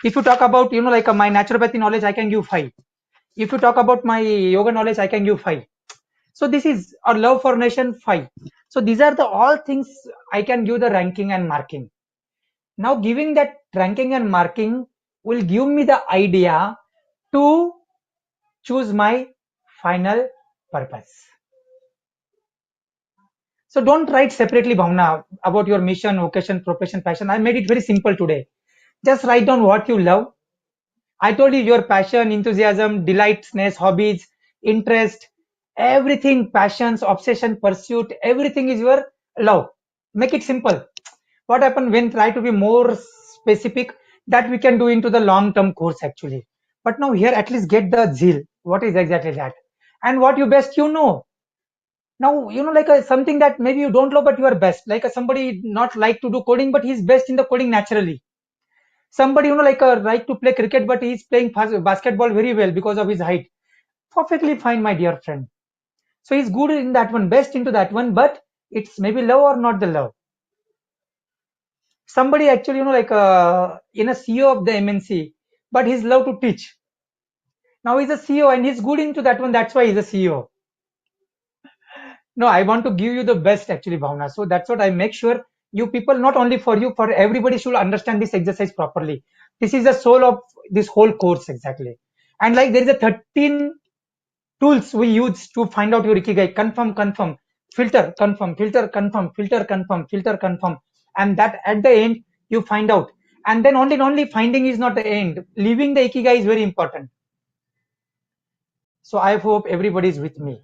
If you talk about, like my naturopathy knowledge, I can give 5. If you talk about my yoga knowledge, I can give 5. So this is a love for nation 5. So these are the all things I can give the ranking and marking. Now giving that ranking and marking will give me the idea to choose my final purpose. So don't write separately, Bhavna, about your mission, vocation, profession, passion. I made it very simple today. Just write down what you love. I told you your passion, enthusiasm, delightness, hobbies, interest, everything, passions, obsession, pursuit, everything is your love. Make it simple. What happened when try to be more specific, that we can do into the long term course actually. But now here at least get the zeal. What is exactly that? And what you best you know. Now, like something that maybe you don't know, but you are best. Like somebody not like to do coding, but he's best in the coding naturally. Somebody, like like to play cricket, but he's playing basketball very well because of his height. Perfectly fine, my dear friend. So he's good in that one, best into that one, but it's maybe love or not the love. Somebody actually, like in a CEO of the MNC, but he's love to teach. Now he's a CEO and he's good into that one. That's why he's a CEO. No, I want to give you the best actually, Bhavna. So that's what I make sure you people, not only for you, for everybody should understand this exercise properly. This is the soul of this whole course exactly. And like there is a 13 tools we use to find out your ikigai. Confirm, confirm, filter, confirm, filter, confirm, filter, confirm, filter, confirm. And that at the end you find out. And then only finding is not the end. Leaving the ikigai is very important. So I hope everybody is with me.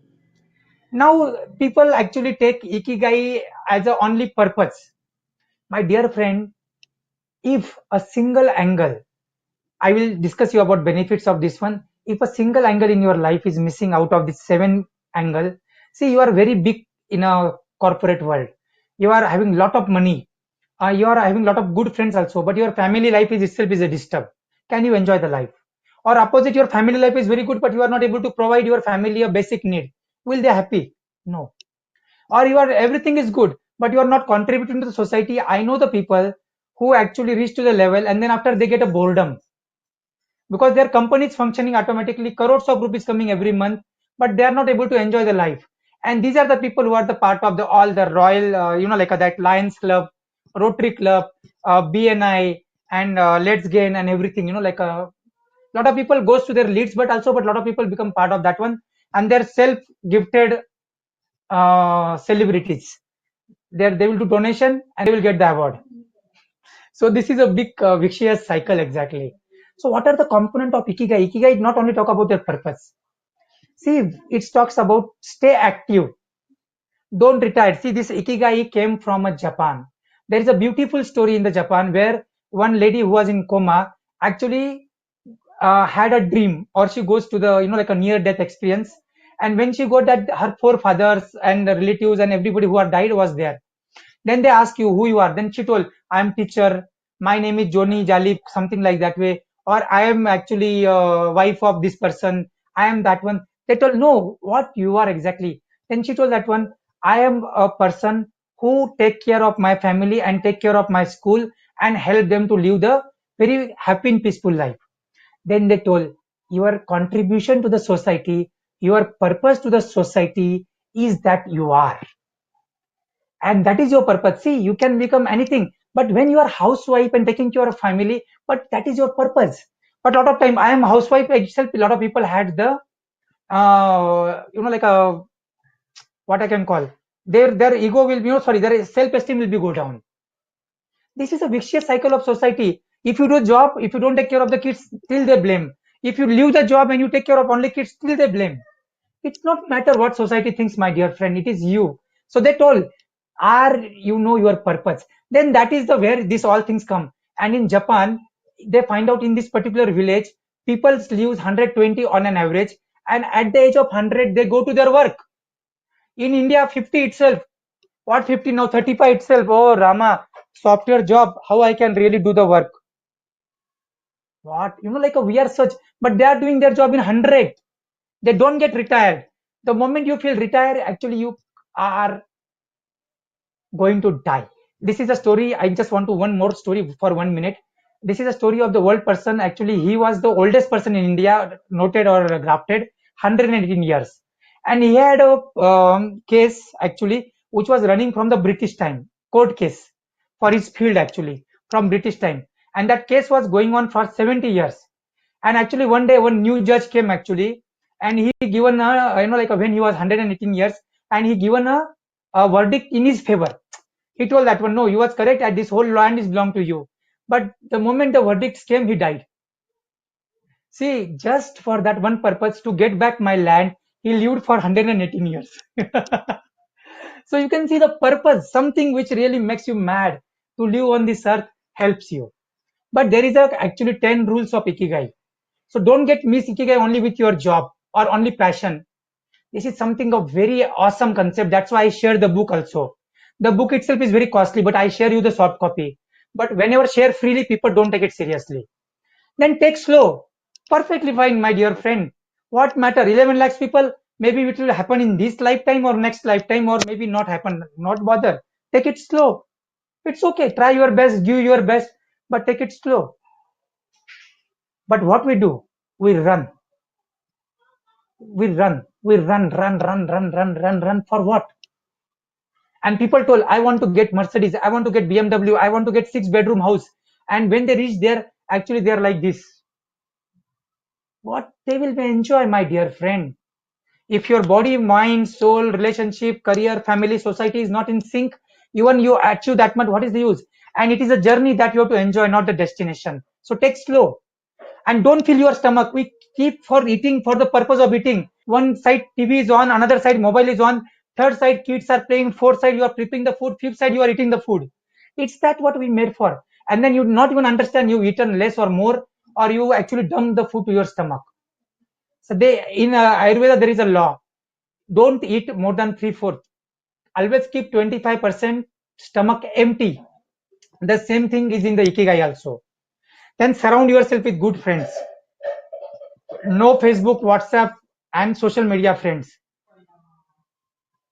Now people actually take ikigai as a only purpose. My dear friend, if a single angle, I will discuss you about benefits of this one. If a single angle in your life is missing out of this 7 angle, see you are very big in a corporate world. You are having lot of money. You are having lot of good friends also, but your family life is itself is a disturb. Can you enjoy the life? Or opposite, your family life is very good, but you are not able to provide your family a basic need. Will they happy? No. Or you are everything is good but you are not contributing to the society. I know the people who actually reach to the level and then after they get a boredom because their company is functioning automatically, crores of rupees coming every month, but they are not able to enjoy the life. And these are the people who are the part of the all the royal like that Lions Club, Rotary Club, BNI, and Let's Gain and everything, like a lot of people goes to their leads, but also but a lot of people become part of that one, and they're self gifted celebrities. They will do donation and they will get the award. So this is a big vicious cycle exactly. So what are the component of ikigai? Ikigai not only talk about their purpose. See, it talks about stay active, don't retire. See, this ikigai came from Japan. There is a beautiful story in the Japan where one lady who was in coma actually had a dream, or she goes to the like a near death experience, and when she got that her forefathers and the relatives and everybody who had died was there. Then they ask you who you are. Then she told, I am teacher. My name is Joni Jalip, something like that way. Or I am actually wife of this person. I am that one. They told, no, what you are exactly. Then she told that one, I am a person who take care of my family and take care of my school and help them to live the very happy and peaceful life. Then they told, your contribution to the society, your purpose to the society is that you are, and that is your purpose. See, you can become anything, but when you are housewife and taking care of family, but that is your purpose. But a lot of time I am housewife itself, a lot of people had the like a, what I can call, their ego will be, sorry, their self-esteem will be go down. This is a vicious cycle of society. If you do job, if you don't take care of the kids, still they blame. If you leave the job and you take care of only kids, still they blame. It's not matter what society thinks, my dear friend, it is you. So they told, are your purpose, then that is the where this all things come. And in Japan, they find out in this particular village, people live 120 on an average, and at the age of 100 they go to their work. In India 50 itself, what 50 now, 35 itself, oh Rama, software job, how I can really do the work. What, like we are such, but they are doing their job in 100. They don't get retired. The moment you feel retired, actually you are going to die. This is a story. I just want to one more story for 1 minute. This is a story of the world person. Actually, he was the oldest person in India, noted or grafted, 118 years. And he had a case actually, which was running from the British time, court case for his field actually, from British time. And that case was going on for 70 years. And actually, one day, one new judge came actually, and he given a, like when he was 118 years, and he given a verdict in his favor. He told that one, no, you was correct, and this whole land is belong to you. But the moment the verdicts came, he died. See, just for that one purpose, to get back my land, he lived for 118 years. So you can see the purpose, something which really makes you mad to live on this earth helps you. But there is actually 10 rules of Ikigai. So don't get miss Ikigai only with your job or only passion. This is something of very awesome concept. That's why I share the book also. The book itself is very costly, but I share you the soft copy. But whenever share freely, people don't take it seriously. Then take slow. Perfectly fine, my dear friend. What matter? 11 lakhs people, maybe it will happen in this lifetime or next lifetime, or maybe not happen. Not bother. Take it slow. It's okay. Try your best, give your best, but take it slow. But what we do? We run. We run. For what? And people told, I want to get Mercedes, I want to get BMW, I want to get 6 bedroom house. And when they reach there, actually they're like this. What they will enjoy, my dear friend? If your body, mind, soul, relationship, career, family, society is not in sync, even you achieve that much, what is the use? And it is a journey that you have to enjoy, not the destination. So take slow. And don't fill your stomach. We keep for eating for the purpose of eating. One side TV is on, another side mobile is on, third side kids are playing, fourth side you are preparing the food, fifth side you are eating the food. It's that what we made for. And then you not even understand you've eaten less or more, or you actually dump the food to your stomach. So they in Ayurveda there is a law. Don't eat more than 3/4. Always keep 25% stomach empty. The same thing is in the Ikigai also. Then surround yourself with good friends. No Facebook, WhatsApp, and social media friends.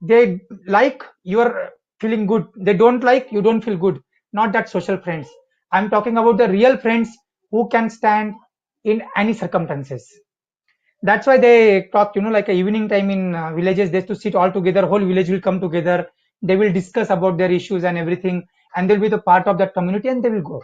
They like you're feeling good. They don't like you don't feel good. Not that social friends. I'm talking about the real friends who can stand in any circumstances. That's why they talk, like a evening time in villages. They have to sit all together. Whole village will come together. They will discuss about their issues and everything, and they'll be the part of that community, and they will go.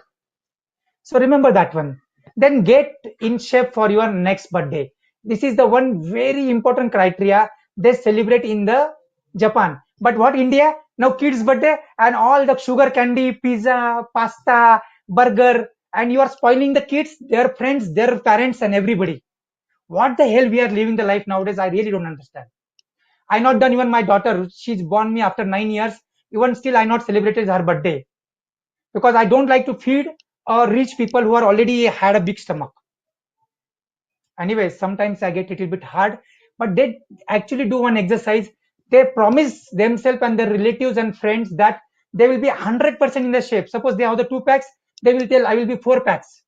So remember that one. Then get in shape for your next birthday. This is the one very important criteria they celebrate in the Japan. But what India? Now kids' birthday and all the sugar candy, pizza, pasta, burger, and you are spoiling the kids, their friends, their parents, and everybody. What the hell we are living the life nowadays? I really don't understand. I not done even my daughter. She's born me after 9 years. Even still, I not celebrated her birthday because I don't like to feed rich people who are already had a big stomach. Anyway, sometimes I get it a little bit hard, but they actually do one exercise. They promise themselves and their relatives and friends that they will be 100% in the shape. Suppose they have the 2 packs, they will tell I will be 4 packs.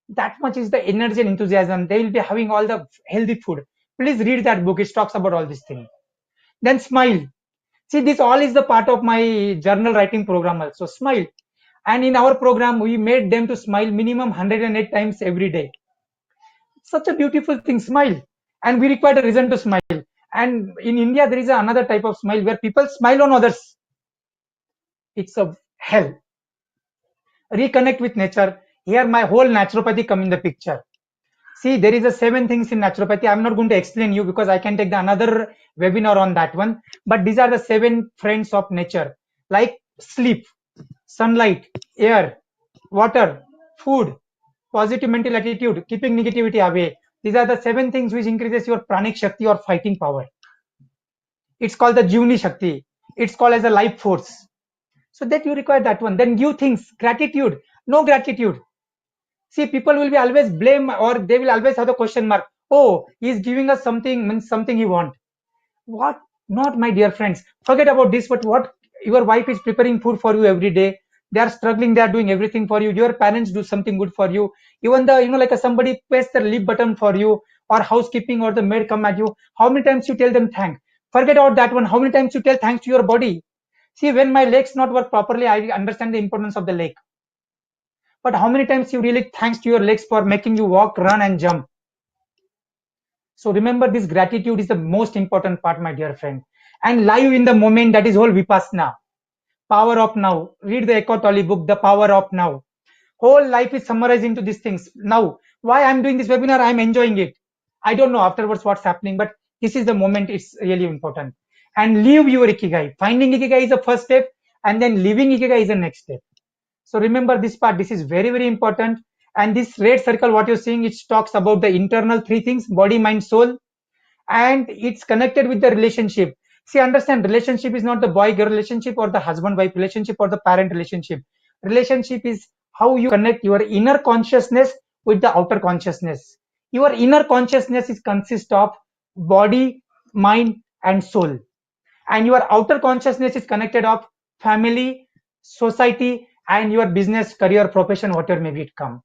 That much is the energy and enthusiasm. They will be having all the healthy food. Please read that book. It talks about all these things. Then smile. See, this all is the part of my journal writing program also. Smile. And in our program, we made them to smile minimum 108 times every day. Such a beautiful thing, smile. And we require a reason to smile. And in India, there is another type of smile where people smile on others. It's a hell. Reconnect with nature. Here, my whole naturopathy come in the picture. See, there is a 7 things in naturopathy. I'm not going to explain you because I can take the another webinar on that one. But these are the 7 friends of nature, like sleep, sunlight, air, water, food, positive mental attitude, keeping negativity away. These are the 7 things which increases your pranic shakti or fighting power. It's called the Jivni Shakti. It's called as a life force. So that you require that one. Then give things, gratitude, no gratitude. See, people will be always blame or they will always have the question mark. Oh, he's giving us something, means something he want. What? Not, my dear friends. Forget about this, but what your wife is preparing food for you every day. They are struggling, they are doing everything for you. Your parents do something good for you. Even the, like somebody press the lip button for you, or housekeeping or the maid come at you. How many times you tell them thank? Forget about that one. How many times you tell thanks to your body? See, when my legs not work properly, I understand the importance of the leg. But how many times you really thanks to your legs for making you walk, run, and jump? So remember, this gratitude is the most important part, my dear friend. And live in the moment, that is whole Vipassana. Power of now. Read the Eckhart Tolle book, The Power of Now. Whole life is summarized into these things. Now, why I'm doing this webinar, I'm enjoying it. I don't know afterwards what's happening, but this is the moment, it's really important. And live your Ikigai. Finding Ikigai is the first step, and then living Ikigai is the next step. So remember this part, this is very, very important. And this red circle, what you're seeing, it talks about the internal three things: body, mind, soul, and it's connected with the relationship. See, understand, relationship is not the boy girl relationship or the husband wife relationship or the parent relationship. Relationship is how you connect your inner consciousness with the outer consciousness. Your inner consciousness is consist of body, mind, and soul, and your outer consciousness is connected of family, society, and your business, career, profession, whatever may be it come.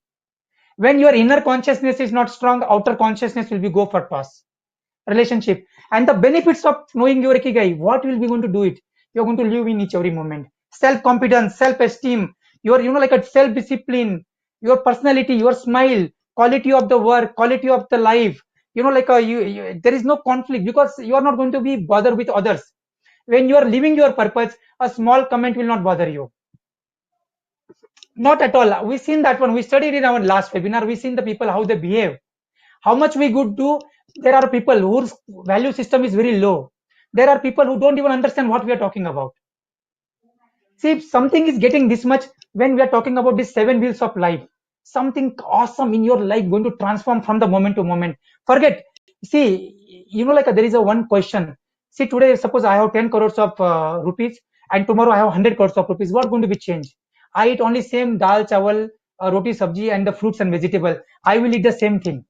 When your inner consciousness is not strong, outer consciousness will be go for toss. Relationship and the benefits of knowing your Ikigai, what will be going to do it? You're going to live in each every moment. Self-confidence, self-esteem, your like a self-discipline, your personality, your smile, quality of the work, quality of the life. Like there is no conflict because you are not going to be bothered with others. When you are living your purpose, a small comment will not bother you. Not at all. We've seen that one. We studied in our last webinar. We've seen the people how they behave. How much we good do. There are people whose value system is very low. There are people who don't even understand what we are talking about. See, if something is getting this much, when we are talking about these 7 wheels of life, something awesome in your life going to transform from the moment to moment. Forget. See, like there is a one question. See, today, suppose I have 10 crores of rupees and tomorrow I have 100 crores of rupees. What going to be changed? I eat only same dal, chawal, roti, sabji and the fruits and vegetable. I will eat the same thing.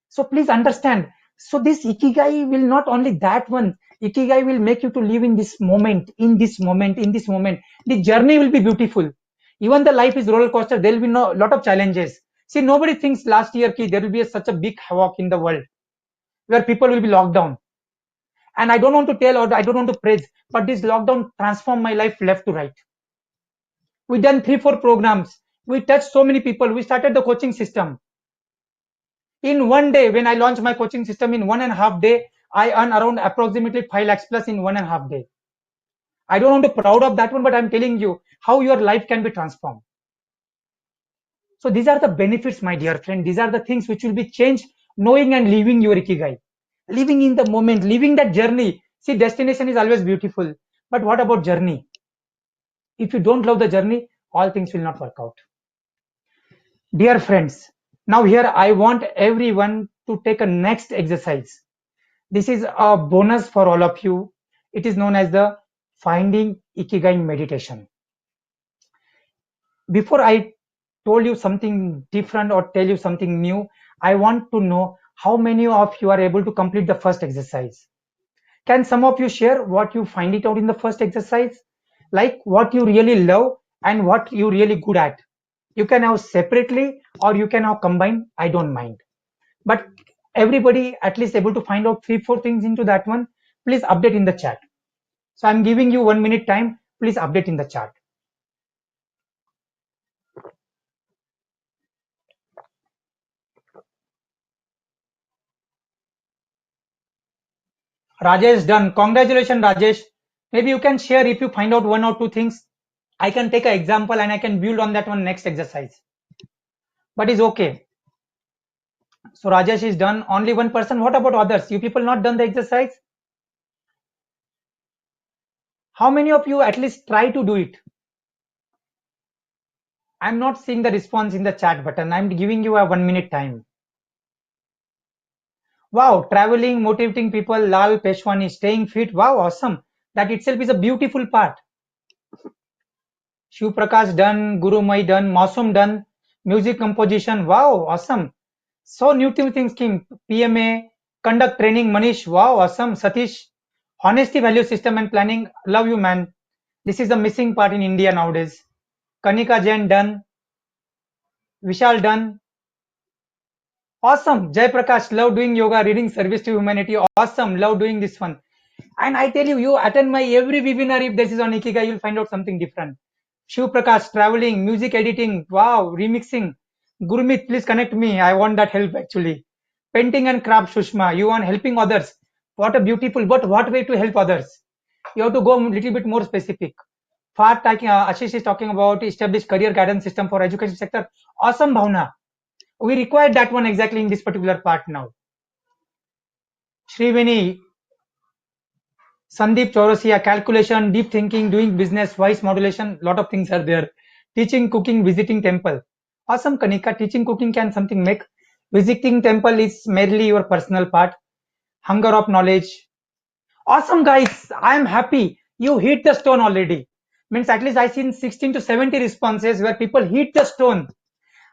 So please understand. So this Ikigai will not only that one. Ikigai will make you to live in this moment, in this moment, in this moment. The journey will be beautiful. Even the life is roller coaster. There will be no lot of challenges. See, nobody thinks last year there will be such a big havoc in the world where people will be locked down. And I don't want to tell or I don't want to praise, but this lockdown transformed my life left to right. We done 3-4 programs. We touched so many people. We started the coaching system. In one day, when I launched my coaching system in 1.5 day, I earn around approximately 5 lakhs plus in 1.5 day. I don't want to proud of that one, but I'm telling you how your life can be transformed. So these are the benefits, my dear friend. These are the things which will be changed knowing and living your Ikigai. Living in the moment, living that journey. See, destination is always beautiful. But what about journey? If you don't love the journey, all things will not work out. Dear friends, now here I want everyone to take a next exercise. This is a bonus for all of you. It is known as the Finding Ikigai meditation. Before I told you something different or tell you something new, I want to know how many of you are able to complete the first exercise. Can some of you share what you find it out in the first exercise? Like what you really love and what you really good at. You can have separately or you can have combined. I don't mind. But everybody at least able to find out 3-4 things into that one. Please update in the chat. So I'm giving you 1 minute time. Please update in the chat. Rajesh done. Congratulations, Rajesh. Maybe you can share if you find out 1 or 2 things. I can take an example and I can build on that one next exercise. But it's okay. So Rajesh is done. Only one person. What about others? You people not done the exercise? How many of you at least try to do it? I'm not seeing the response in the chat button. I'm giving you a 1 minute time. Wow, traveling, motivating people, Lal Peshwani, staying fit. Wow, awesome. That itself is a beautiful part. Shiv Prakash done, Guru Mai done, Mausum done, music composition. Wow, awesome. So new things came. PMA, conduct training, Manish. Wow, awesome. Satish, honesty, value system and planning. Love you, man. This is the missing part in India nowadays. Kanika Jain done. Vishal done. Awesome. Jay Prakash, love doing yoga, reading service to humanity. Awesome. Love doing this one. And I tell you, you attend my every webinar. If this is on Ikigai, you'll find out something different. Shiv Prakash, traveling, music editing, wow, remixing. Gurmeet, please connect me. I want that help actually. Painting and craft, Shushma. You want helping others. What a beautiful, but what way to help others? You have to go a little bit more specific. Ashish is talking about established career guidance system for education sector. Awesome, Bhavna. We require that one exactly in this particular part now. Sriveni, Sandeep Chaurasia, calculation, deep thinking, doing business, voice modulation, lot of things are there. Teaching, cooking, visiting temple. Awesome, Kanika. Teaching, cooking can something make. Visiting temple is merely your personal part. Hunger of knowledge. Awesome, guys. I am happy. You hit the stone already. Means at least I seen 16 to 70 responses where people hit the stone.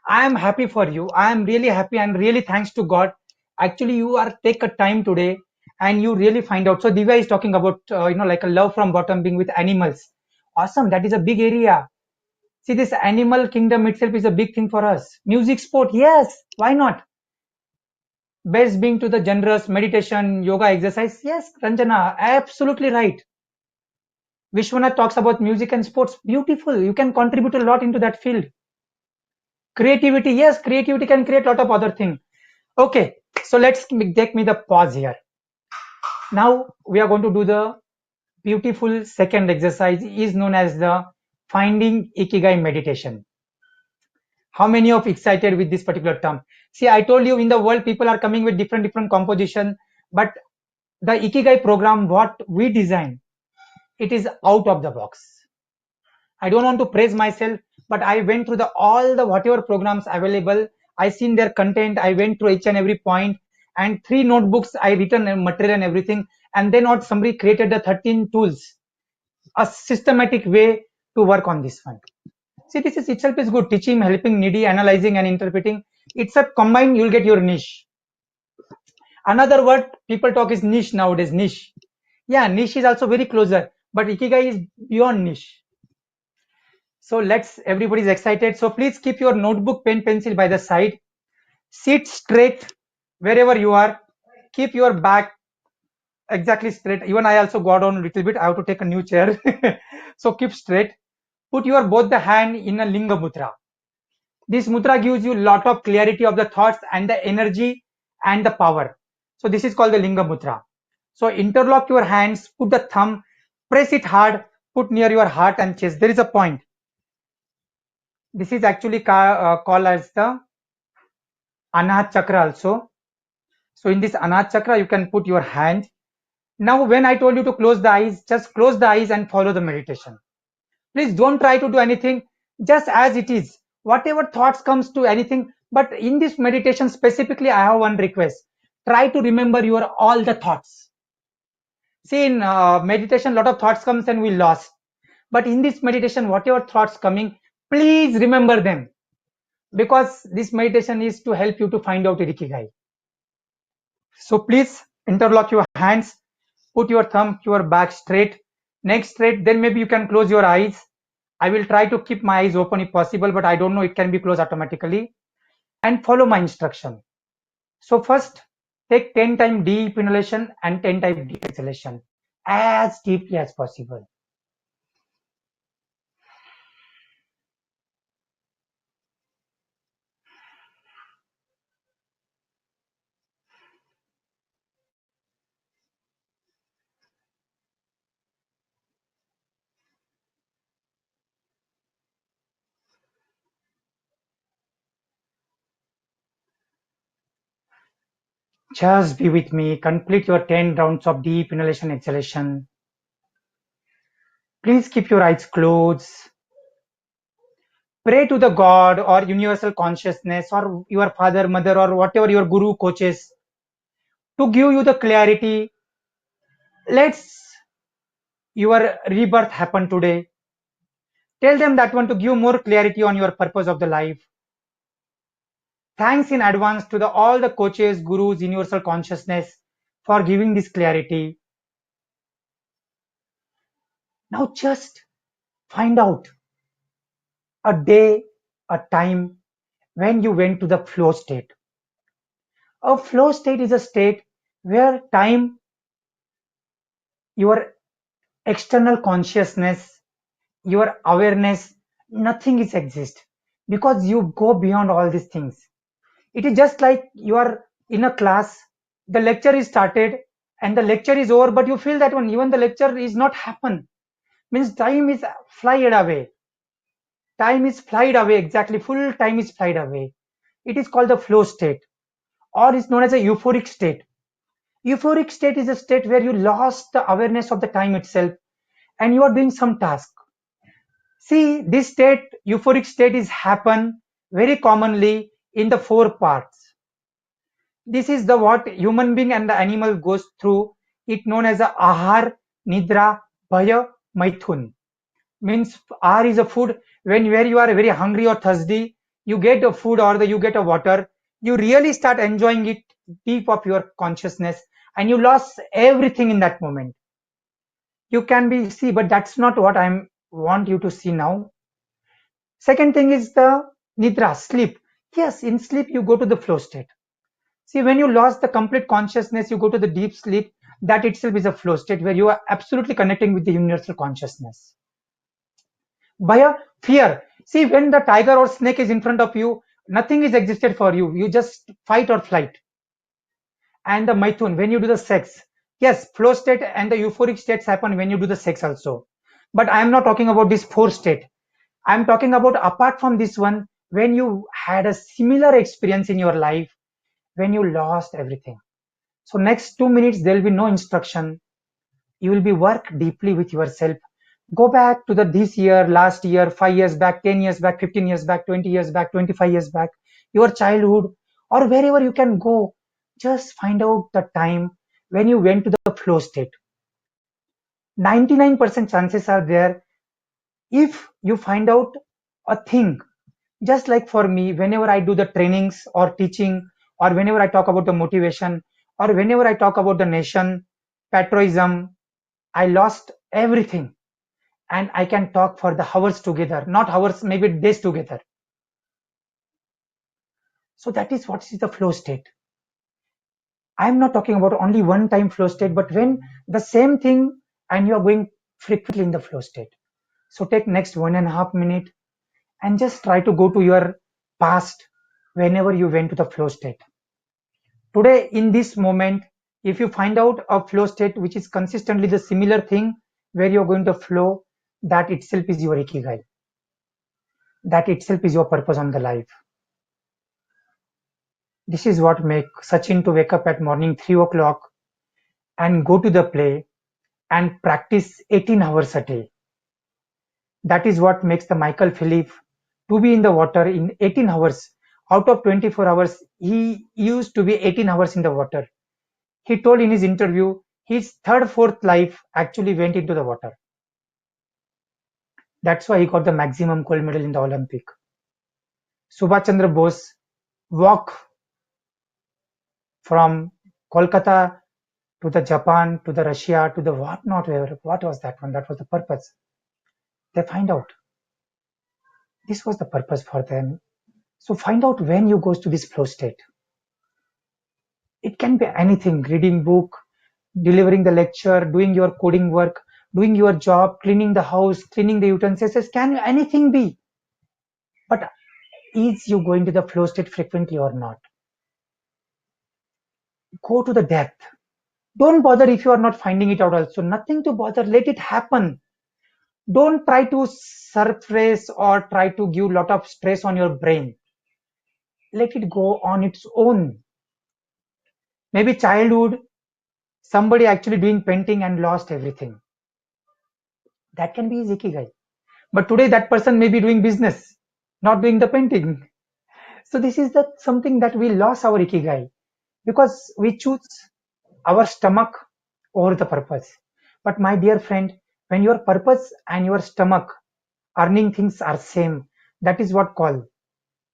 I am happy for you. I am really happy and really thanks to God. Actually, you are take a time today and you really find out. So Divya is talking about like a love from bottom being with animals. Awesome. That is a big area. See, this animal kingdom itself is a big thing for us. Music, sport, yes. Why not? Best being to the generous meditation, yoga, exercise. Yes, Ranjana, absolutely right. Vishwanath talks about music and sports. Beautiful. You can contribute a lot into that field. Creativity, yes, creativity can create a lot of other things. Okay, so let's take me the pause here. Now we are going to do the beautiful second exercise is known as the finding ikigai meditation. How many of excited with this particular term? See, I told you in the world people are coming with different composition, but the ikigai program what we design, it is out of the box. I don't want to praise myself, but I went through the all the whatever programs available. I seen their content. I went through each and every point, and 3 notebooks. I written material and everything, and then what somebody created the 13 tools, a systematic way to work on this one. See, this is itself is good. Teaching, helping, needy, analyzing, and interpreting. It's a combine. You'll get your niche. Another word people talk is niche nowadays. Niche. Yeah, niche is also very closer, but ikigai is beyond niche. So let's, everybody's excited. So please keep your notebook, pen, pencil by the side. Sit straight wherever you are. Keep your back exactly straight. Even I also go down a little bit. I have to take a new chair. So keep straight. Put your both the hand in a linga mudra. This mudra gives you lot of clarity of the thoughts and the energy and the power. So this is called the linga mudra. So interlock your hands, put the thumb, press it hard, put near your heart and chest. There is a point. This is actually called as the Anahat Chakra also. So in this Anahat Chakra, you can put your hand. Now, when I told you to close the eyes, just close the eyes and follow the meditation. Please don't try to do anything, just as it is. Whatever thoughts comes to anything, but in this meditation specifically, I have one request. Try to remember your all the thoughts. See, in meditation, lot of thoughts comes and we lost. But in this meditation, whatever thoughts coming, please remember them, because this meditation is to help you to find out your ikigai. So please interlock your hands, put your thumb, your back straight, neck straight, then maybe you can close your eyes. I will try to keep my eyes open if possible, but I don't know, it can be closed automatically, and follow my instruction. So first, take 10 times deep inhalation and 10 times deep exhalation, as deeply as possible. Just be with me. Complete your 10 rounds of deep inhalation, exhalation. Please keep your eyes closed. Pray to the God or universal consciousness or your father, mother, or whatever your guru coaches to give you the clarity. Let's your rebirth happen today. Tell them that one to give more clarity on your purpose of the life. Thanks in advance to all the coaches, gurus, universal consciousness for giving this clarity. Now just find out a day, a time when you went to the flow state. A flow state is a state where time, your external consciousness, your awareness Nothing is exist because you go beyond all these things. It is just like you are in a class, the lecture is started and the lecture is over, but you feel that when even the lecture is not happen, means time is flied away. Time is flied away, exactly, full time is flied away. It is called the flow state, or is known as a euphoric state. Euphoric state is a state where you lost the awareness of the time itself and you are doing some task. See, this state, euphoric state, is happen very commonly in the four parts. This is the what human being and the animal goes through. It known as a ahar, nidra, bhaya, maithun. Means ahar is a food when where you are very hungry or thirsty, you get a food or you get a water, you really start enjoying it deep of your consciousness and you lost everything in that moment. You can be see, but that's not what I want you to see now. Second thing is the nidra, sleep. Yes, in sleep you go to the flow state. See, when you lost the complete consciousness, you go to the deep sleep. That itself is a flow state where you are absolutely connecting with the universal consciousness. Bhaya, fear. See, when the tiger or snake is in front of you, nothing is existed for you. You just fight or flight. And the maithun, when you do the sex. Yes, flow state and the euphoric states happen when you do the sex also. But I am not talking about this four state. I am talking about apart from this one, when you had a similar experience in your life, when you lost everything. So next 2 minutes, there will be no instruction. You will be work deeply with yourself. Go back to the this year, last year, 5 years back, 10 years back, 15 years back, 20 years back, 25 years back, your childhood, or wherever you can go. Just find out the time when you went to the flow state. 99% chances are there if you find out a thing. Just like for me, whenever I do the trainings or teaching, or whenever I talk about the motivation, or whenever I talk about the nation, patriotism, I lost everything and I can talk for the hours together, not hours, maybe days together. So that is what is the flow state. I am not talking about only one time flow state, but when the same thing and you are going frequently in the flow state. So take next 1.5 minutes and just try to go to your past whenever you went to the flow state. Today, in this moment, if you find out a flow state which is consistently the similar thing where you're going to flow, that itself is your ikigai. That itself is your purpose on the life. This is what makes Sachin to wake up at morning 3 o'clock and go to the play and practice 18 hours a day. That is what makes the Michael Phillips to be in the water in 18 hours. Out of 24 hours, he used to be 18 hours in the water. He told in his interview, his third, fourth life actually went into the water. That's why he got the maximum gold medal in the Olympic. Subhash Chandra Bose walked from Kolkata to the Japan, to the Russia, to the what not, where, what was that one? That was the purpose. They find out. This was the purpose for them. So find out when you goes to this flow state. It can be anything, reading book, delivering the lecture, doing your coding work, doing your job, cleaning the house, cleaning the utensils, can anything be. But is you going to the flow state frequently or not? Go to the depth. Don't bother if you are not finding it out also. Nothing to bother. Let it happen. Don't try to surface or try to give lot of stress on your brain. Let it go on its own. Maybe childhood, somebody actually doing painting and lost everything. That can be his ikigai. But today that person may be doing business, not doing the painting. So this is the something that we lost our ikigai because we choose our stomach over the purpose. But my dear friend, when your purpose and your stomach earning things are same, that is what call.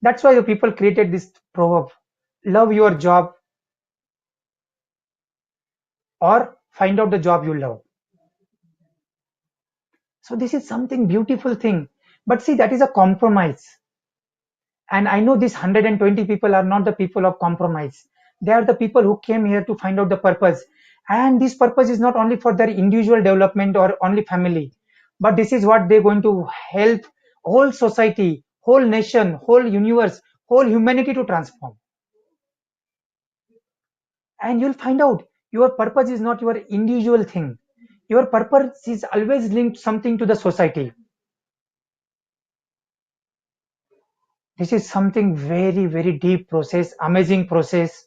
That's why the people created this proverb: love your job or find out the job you love. So this is something beautiful thing. But see, that is a compromise. And I know these 120 people are not the people of compromise. They are the people who came here to find out the purpose. And this purpose is not only for their individual development or only family, but this is what they're going to help whole society, whole nation, whole universe, whole humanity to transform. And you'll find out your purpose is not your individual thing. Your purpose is always linked something to the society. This is something very, very deep process, amazing process.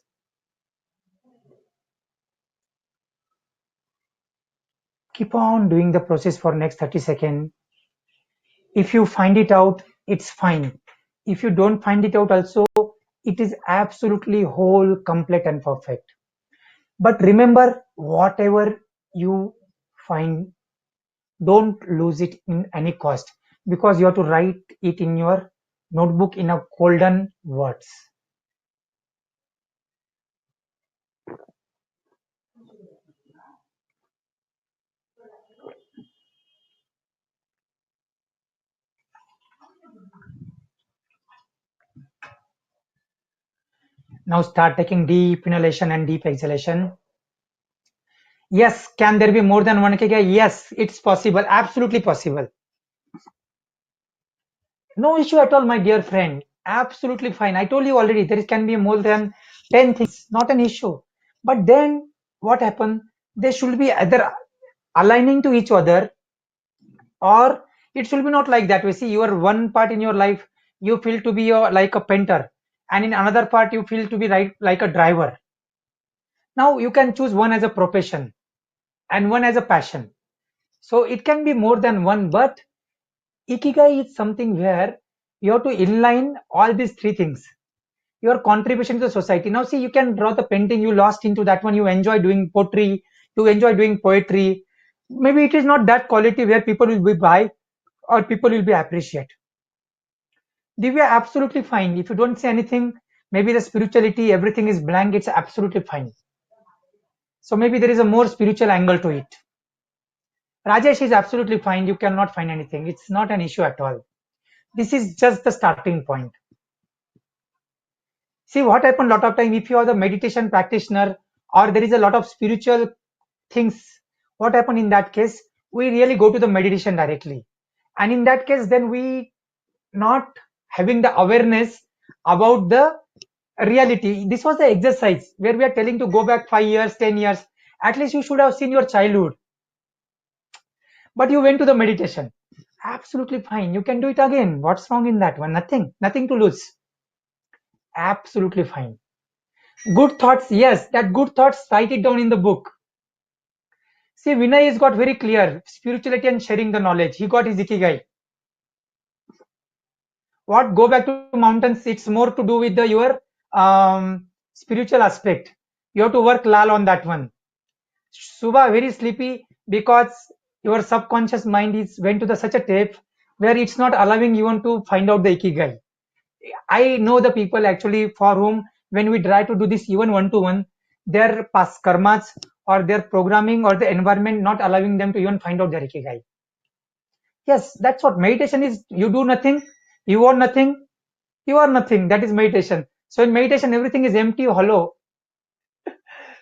Keep on doing the process for next 30 seconds. If you find it out, it's fine. If you don't find it out also, it is absolutely whole, complete and perfect. But remember, whatever you find, don't lose it in any cost, because you have to write it in your notebook in a golden words. Now start taking deep inhalation and deep exhalation. Yes, can there be more than one ikigai? Yes, it's possible, absolutely possible. No issue at all, my dear friend. Absolutely fine. I told you already, there can be more than 10 things, not an issue. But then what happened? They should be either aligning to each other, or it should be not like that. We see your one part in your life, you feel to be like a painter, and in another part, you feel to be like a driver. Now you can choose one as a profession and one as a passion. So it can be more than one, but Ikigai is something where you have to inline all these three things. Your contribution to the society. Now see, you can draw the painting, you lost into that one, you enjoy doing pottery, you enjoy doing poetry. Maybe it is not that quality where people will be buy or people will be appreciate. Divya, absolutely fine. If you don't say anything, maybe the spirituality, everything is blank, it's absolutely fine. So maybe there is a more spiritual angle to it. Rajesh is absolutely fine. You cannot find anything. It's not an issue at all. This is just the starting point. See what happened a lot of time, if you are the meditation practitioner or there is a lot of spiritual things, what happened in that case, we really go to the meditation directly. And in that case, then we not having the awareness about the reality. This was the exercise where we are telling to go back 5 years, 10 years. At least you should have seen your childhood. But you went to the meditation. Absolutely fine. You can do it again. What's wrong in that one? Nothing. Nothing to lose. Absolutely fine. Good thoughts. Yes, that good thoughts, write it down in the book. See, Vinay has got very clear spirituality and sharing the knowledge. He got his ikigai. What go back to mountains? It's more to do with the your spiritual aspect. You have to work lal on that one. Subha very sleepy because your subconscious mind is went to the such a tape where it's not allowing you to find out the ikigai. I know the people actually for whom when we try to do this even one to one, their past karmas or their programming or the environment not allowing them to even find out their ikigai. Yes, that's what meditation is. You do nothing, you are nothing, you are nothing. That is meditation. So in meditation, everything is empty, hollow.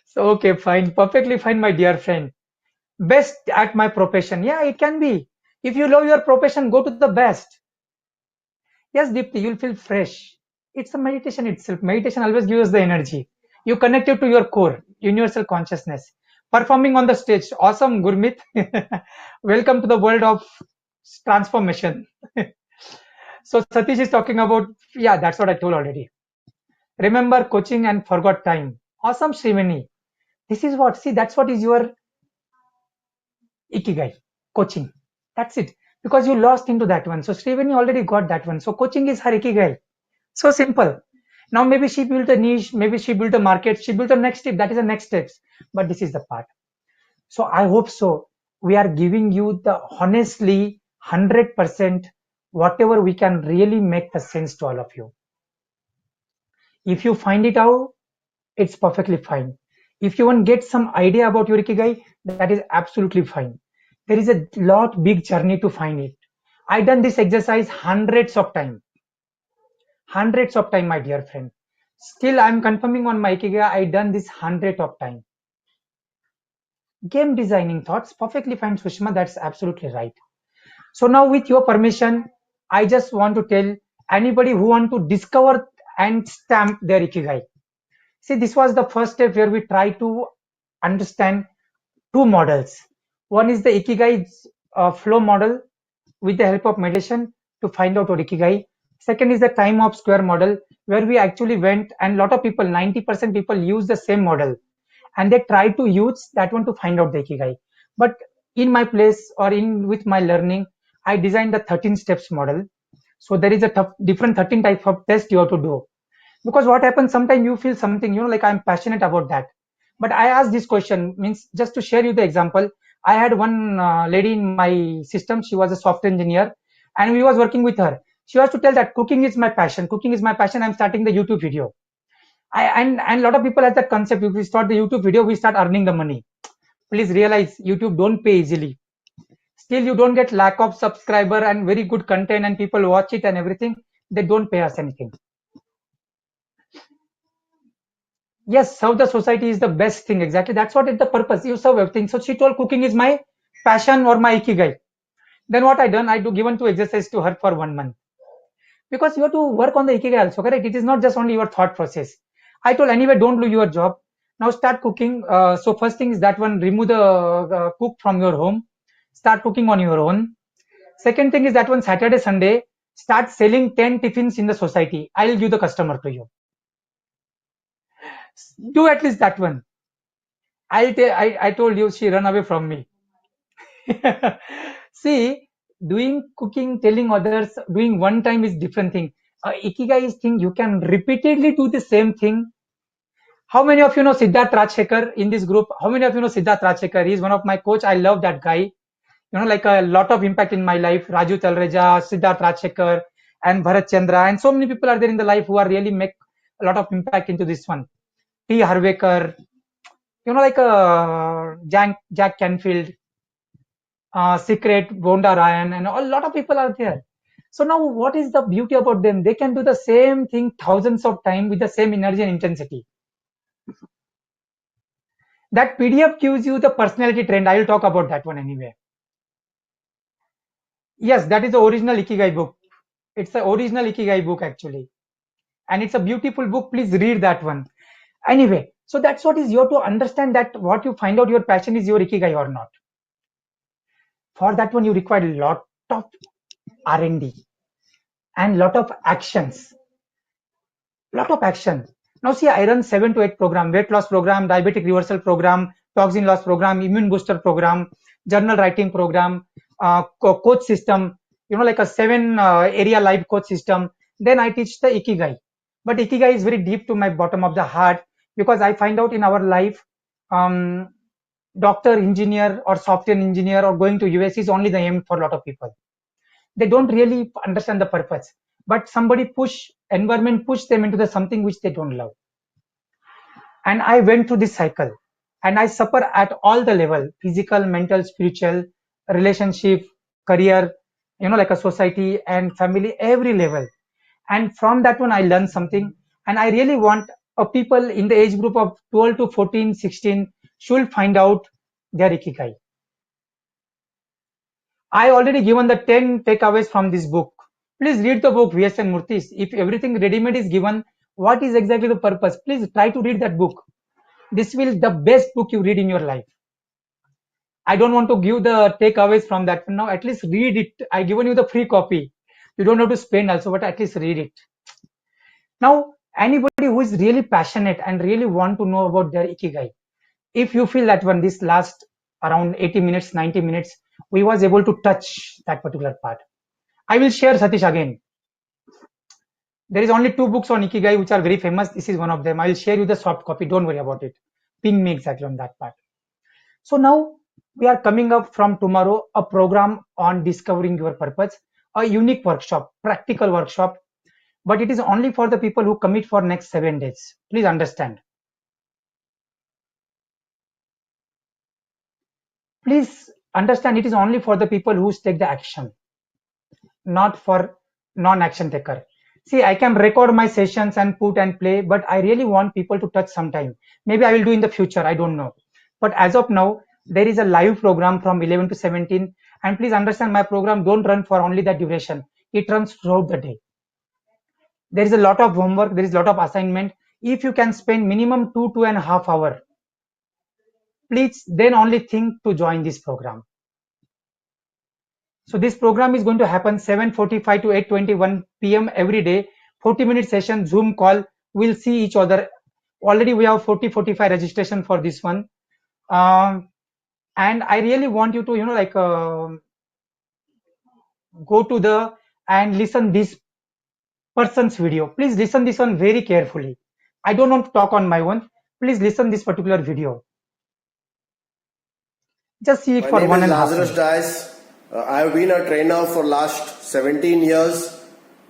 So okay, fine, perfectly fine, my dear friend. Best at my profession. Yeah, it can be. If you love your profession, go to the best. Yes, Deepti, you'll feel fresh. It's a meditation itself. Meditation always gives us the energy. You connect it to your core, universal consciousness. Performing on the stage. Awesome, Gurmeet. Welcome to the world of transformation. So Satish is talking about, yeah, that's what I told already. Remember coaching and forgot time. Awesome, Srivani. This is what, see, that's what is your ikigai, coaching. That's it. Because you lost into that one. So Srivani already got that one. So coaching is her ikigai. So simple. Now maybe she built a niche, maybe she built a market, she built a next step. That is the next steps. But this is the part. So I hope so. We are giving you the honestly 100% whatever we can really make the sense to all of you. If you find it out, it's perfectly fine. If you want to get some idea about your ikigai, that is absolutely fine. There is a lot big journey to find it. I done this exercise hundreds of time, my dear friend. Still, I'm confirming on my ikigai. I done this hundred of time. Game designing thoughts, perfectly fine, Sushma. That's absolutely right. So now, with your permission, I just want to tell anybody who want to discover and stamp their ikigai. See, this was the first step where we try to understand two models. One is the ikigai flow model with the help of meditation to find out our ikigai. Second is the time of square model where we actually went, and lot of people, 90% people use the same model, and they try to use that one to find out the ikigai. But in my place or in with my learning, I designed the 13 steps model. So there is a different 13 types of test you have to do. Because what happens, sometimes you feel something, like I'm passionate about that, but I asked this question, means just to share you the example. I had one lady in my system. She was a software engineer, and we was working with her. She was to tell that cooking is my passion. Cooking is my passion. I'm starting the YouTube video. And a lot of people have that concept. If we start the YouTube video, we start earning the money. Please realize YouTube don't pay easily. Still, you don't get lack of subscriber and very good content, and people watch it and everything. They don't pay us anything. Yes, serve the society is the best thing. Exactly. That's what is the purpose. You serve everything. So she told cooking is my passion or my ikigai. Then what I done, I do given two exercise to her for 1 month. Because you have to work on the ikigai also, correct? It is not just only your thought process. I told anyway, don't do your job. Now start cooking. So first thing is that one, remove the cook from your home. Start cooking on your own. Second thing is that one, Saturday, Sunday, start selling 10 tiffins in the society. I'll give the customer to you. Do at least that one. I told you she run away from me. See, doing cooking, telling others, doing one time is different thing. Ikigai is thing you can repeatedly do the same thing. How many of you know Siddharth Rajshekar in this group? How many of you know Siddharth Rajshekar? He's one of my coach. I love that guy. Like a lot of impact in my life. Raju Talreja, Siddharth Rajshekar, and Bharat Chandra, and so many people are there in the life who are really make a lot of impact into this one. T. Harvekar, like Jack Canfield, Secret, Bonda Ryan, and a lot of people are there. So now what is the beauty about them? They can do the same thing thousands of times with the same energy and intensity. That PDF gives you the personality trend. I will talk about that one anyway. Yes, that is the original Ikigai book. It's the original Ikigai book actually. And it's a beautiful book. Please read that one. Anyway, so that's what is you have to understand that what you find out your passion is your Ikigai or not. For that one, you require a lot of R&D and lot of actions. Lot of action. Now see, I run 7 to 8 program, weight loss program, diabetic reversal program, toxin loss program, immune booster program, journal writing program, coach system, like a 7 area live coach system. Then I teach the Ikigai. But Ikigai is very deep to my bottom of the heart, because I find out in our life, doctor, engineer or software engineer or going to US is only the aim for a lot of people. They don't really understand the purpose, but somebody environment push them into the something which they don't love. And I went through this cycle, and I suffer at all the level: physical, mental, spiritual, relationship, career, like a society and family, every level. And from that one I learned something, and I really want people in the age group of 12 to 14, 16 should find out their Ikigai. I already given the 10 takeaways from this book. Please read the book, VSN Murthy. If everything ready-made is given, what is exactly the purpose? Please try to read that book. This will be the best book you read in your life. I don't want to give the takeaways from that. Now at least read it. I given you the free copy. You don't have to spend also, but at least read it. Now, anybody who is really passionate and really want to know about their Ikigai, if you feel that one, this last around 80 minutes, 90 minutes, we was able to touch that particular part. I will share, Satish, again. There is only 2 books on Ikigai which are very famous. This is one of them. I will share you the soft copy. Don't worry about it. Ping me exactly on that part. So now we are coming up from tomorrow a program on discovering your purpose, a unique workshop, practical workshop, but it is only for the people who commit for next 7 days. Please understand. Please understand, it is only for the people who take the action, not for non-action taker. See, I can record my sessions and put and play, but I really want people to touch sometime. Maybe I will do in the future, I don't know. But as of now, there is a live program from 11 to 17. And please understand, my program don't run for only that duration. it runs throughout the day. There is a lot of homework, there is a lot of assignment. If you can spend minimum 2.5 hours, please then only think to join this program. So this program is going to happen 7:45 to 8:21 p.m. every day, 40-minute session, Zoom call. We'll see each other. Already we have 45 registration for this one. And I really want you to, go to the and listen this person's video. Please listen this one very carefully. I don't want to talk on my own. Please listen this particular video. Just see it My for name one is and a half Lazarus minutes. Dice. I have been a trainer for last 17 years.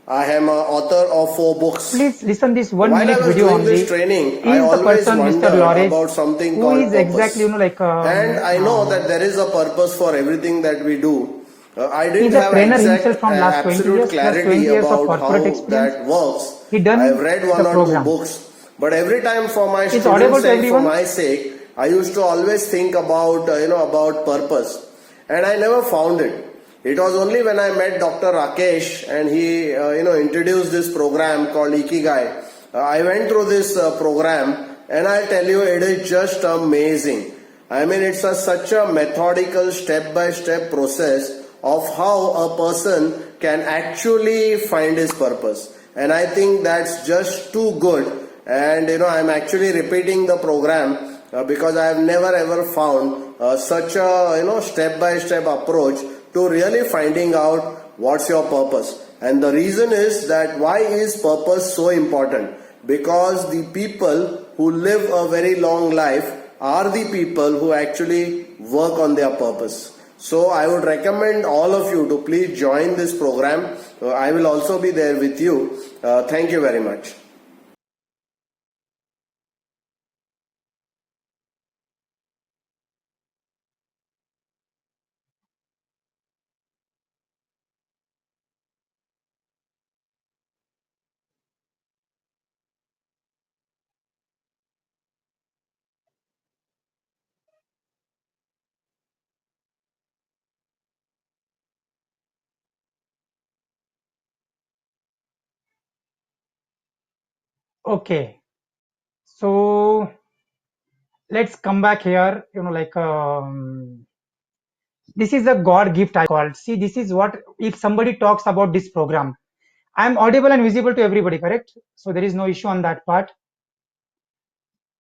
I am an author of 4 books. Please listen this 1 While I minute was video doing only. this training, He I is the always person, Mr. wondered Lawrence, about something who called is purpose. exactly, And I know that there is a purpose for everything that we do. I he's didn't a have trainer exact, himself from last 20 absolute years, plus 20 clarity years of about corporate how experience. that works. He I done have read the one or two program. books, but every time for my Is audible students' to sake, for everyone? my sake, I used to always think about, about purpose. And I never found it. It was only when I met Dr. Rakesh and he, introduced this program called Ikigai. I went through this program and I tell you, it is just amazing. I mean, it's such a methodical step-by-step process of how a person can actually find his purpose. And I think that's just too good. And, I'm actually repeating the program because I have never ever found such a, step-by-step approach to really finding out what's your purpose. And the reason is that why is purpose so important? Because the people who live a very long life are the people who actually work on their purpose. So I would recommend all of you to please join this program. I will also be there with you. Thank you very much. Okay. So let's come back here. This is a God gift I called. See, this is what if somebody talks about this program. I'm audible and visible to everybody, correct? So there is no issue on that part.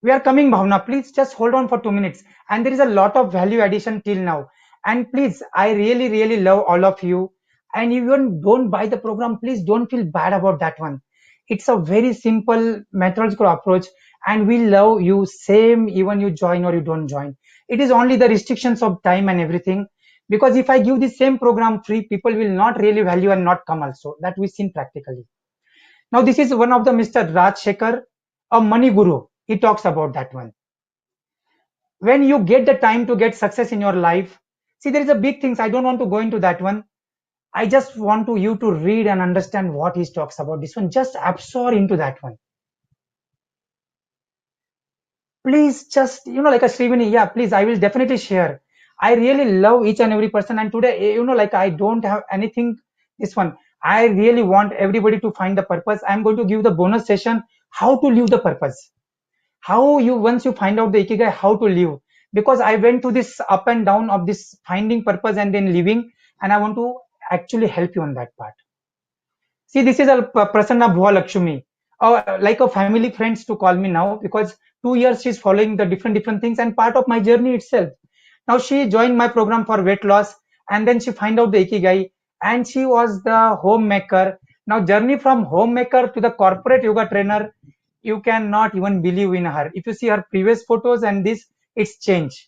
We are coming, Bhavna. Please just hold on for 2 minutes. And there is a lot of value addition till now. And please, I really, really love all of you. And even don't buy the program, please don't feel bad about that one. It's a very simple methodological approach, and we love you same even you join or you don't join. It is only the restrictions of time and everything. Because if I give the same program free, people will not really value and not come also. That we seen practically. Now this is one of the Mr. Raj Shekhar, a money guru. He talks about that one. When you get the time to get success in your life, see there is a big things. I don't want to go into that one. I just want to you to read and understand what he talks about. This one, just absorb into that one. Please just, like a Srivani, yeah, please, I will definitely share. I really love each and every person. And today, I don't have anything, this one. I really want everybody to find the purpose. I'm going to give the bonus session, how to live the purpose. How you, once you find out the Ikigai, how to live. Because I went to this up and down of this finding purpose and then living. And I want to actually help you on that part. See, this is a Prasanna Bhua Lakshmi, like a family friends to call me now because 2 years she's following the different things and part of my journey itself. Now she joined my program for weight loss and then she find out the Ikigai and she was the homemaker. Now journey from homemaker to the corporate yoga trainer, you cannot even believe in her. If you see her previous photos and this, it's changed.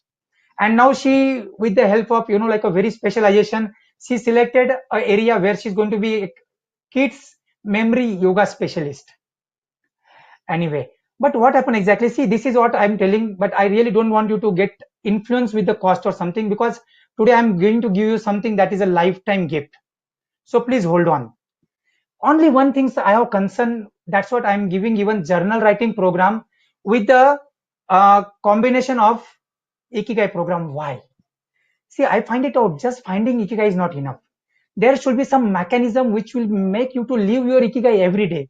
And now she, with the help of like a very specialization, she selected a area where she's going to be kids memory yoga specialist. Anyway, but what happened exactly, see this is what I'm telling, but I really don't want you to get influenced with the cost or something, because today I'm going to give you something that is a lifetime gift. So please hold on. Only one thing I have concern, that's what I'm giving even journal writing program with the combination of Ikigai program. Why? See, I find it out just finding Ikigai is not enough. there should be some mechanism which will make you to live your ikigai every day.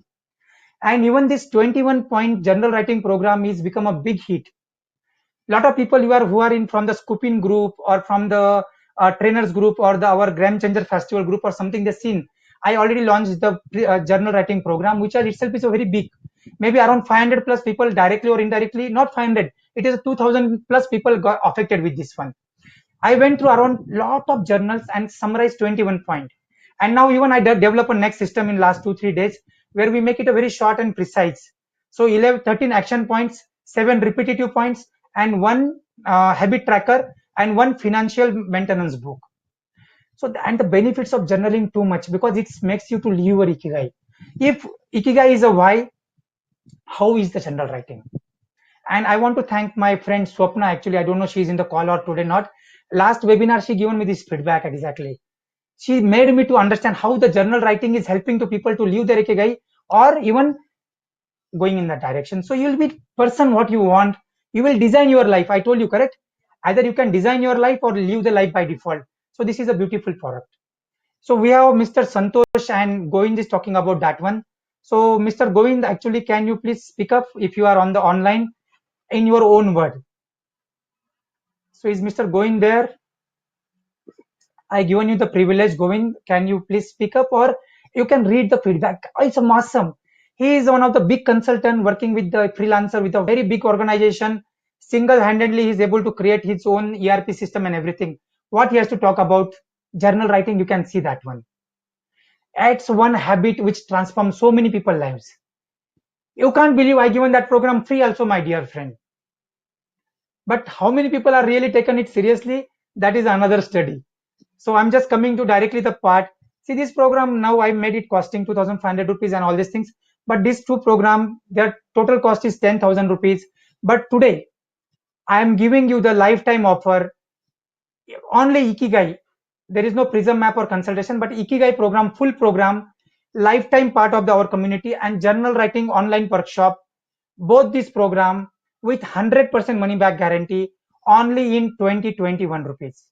And even this 21 point journal writing program is become a big hit. Lot of people who are in from the Skupin group or from the trainers group or our Gram Changer Festival group or something they've seen. I already launched the journal writing program, which itself is a very big, maybe around 500 plus people directly or indirectly, not 500, it is 2000 plus people got affected with this one. I went through around lot of journals and summarized 21 point. And now even I develop a next system in last 2-3 days where we make it a very short and precise. So 11, 13 action points, 7 repetitive points, and one habit tracker and one financial maintenance book. So and the benefits of journaling too much because it makes you to live your ikigai. If ikigai is a why, how is the journal writing? And I want to thank my friend Swapna. Actually, I don't know she's in the call or today not. Last webinar, she given me this feedback exactly. She made me to understand how the journal writing is helping to people to live their ikigai or even going in that direction. So you will be person what you want. You will design your life. I told you, correct? Either you can design your life or live the life by default. So this is a beautiful product. So we have Mr. Santosh and Govind is talking about that one. So Mr. Govind, actually, can you please speak up if you are on the online in your own word? So is Mr. Govind there? I given you the privilege, Govind. Can you please speak up or you can read the feedback? Oh, it's awesome. He is one of the big consultant working with the freelancer with a very big organization. Single-handedly, he is able to create his own ERP system and everything. What he has to talk about journal writing, you can see that one. It's one habit which transforms so many people's lives. You can't believe I given that program free also, my dear friend. But how many people are really taken it seriously? That is another study. So I'm just coming to directly the part. See this program now I made it costing 2,500 rupees and all these things. But these two program, their total cost is 10,000 rupees. But today I am giving you the lifetime offer. Only Ikigai. There is no Prism map or consultation, but Ikigai program, full program, lifetime part of our community and journal writing online workshop. Both this program with 100% money back guarantee only in 2021 rupees.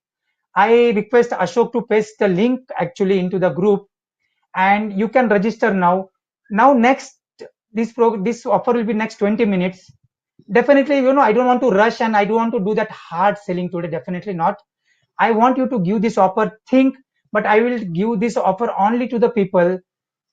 I request Ashok to paste the link actually into the group and you can register now. Now next this offer will be next 20 minutes. Definitely, I don't want to rush and I don't want to do that hard selling today. Definitely not. I want you to give this offer, think, but I will give this offer only to the people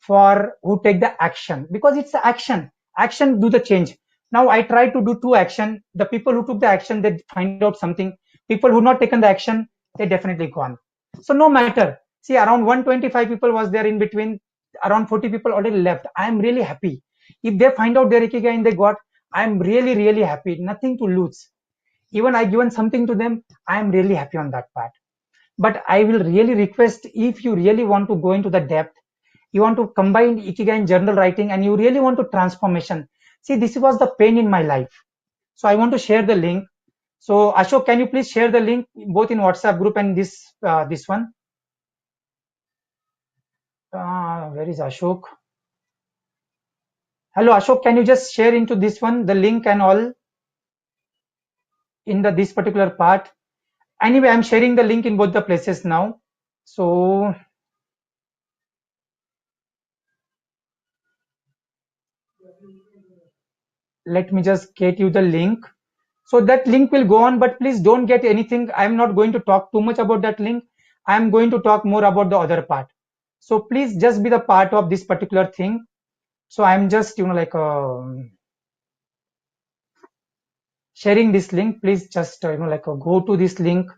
for who take the action because it's the action. Action do the change. Now I try to do two action. The people who took the action, they find out something. People who not taken the action, they definitely gone. So no matter. See, around 125 people was there in between. Around 40 people already left. I am really happy. If they find out their ikigai and they got, I am really, really happy. Nothing to lose. Even I given something to them, I am really happy on that part. But I will really request if you really want to go into the depth, you want to combine ikigai and journal writing, and you really want to transformation. See, this was the pain in my life. So I want to share the link. So Ashok, can you please share the link both in WhatsApp group and this one? Where is Ashok? Hello Ashok, can you just share into this one the link and all in this particular part? Anyway, I'm sharing the link in both the places now. So let me just get you the link. So that link will go on, but please don't get anything. I'm not going to talk too much about that link. I'm going to talk more about the other part. So please just be the part of this particular thing. So I'm just, sharing this link. Please just, go to this link.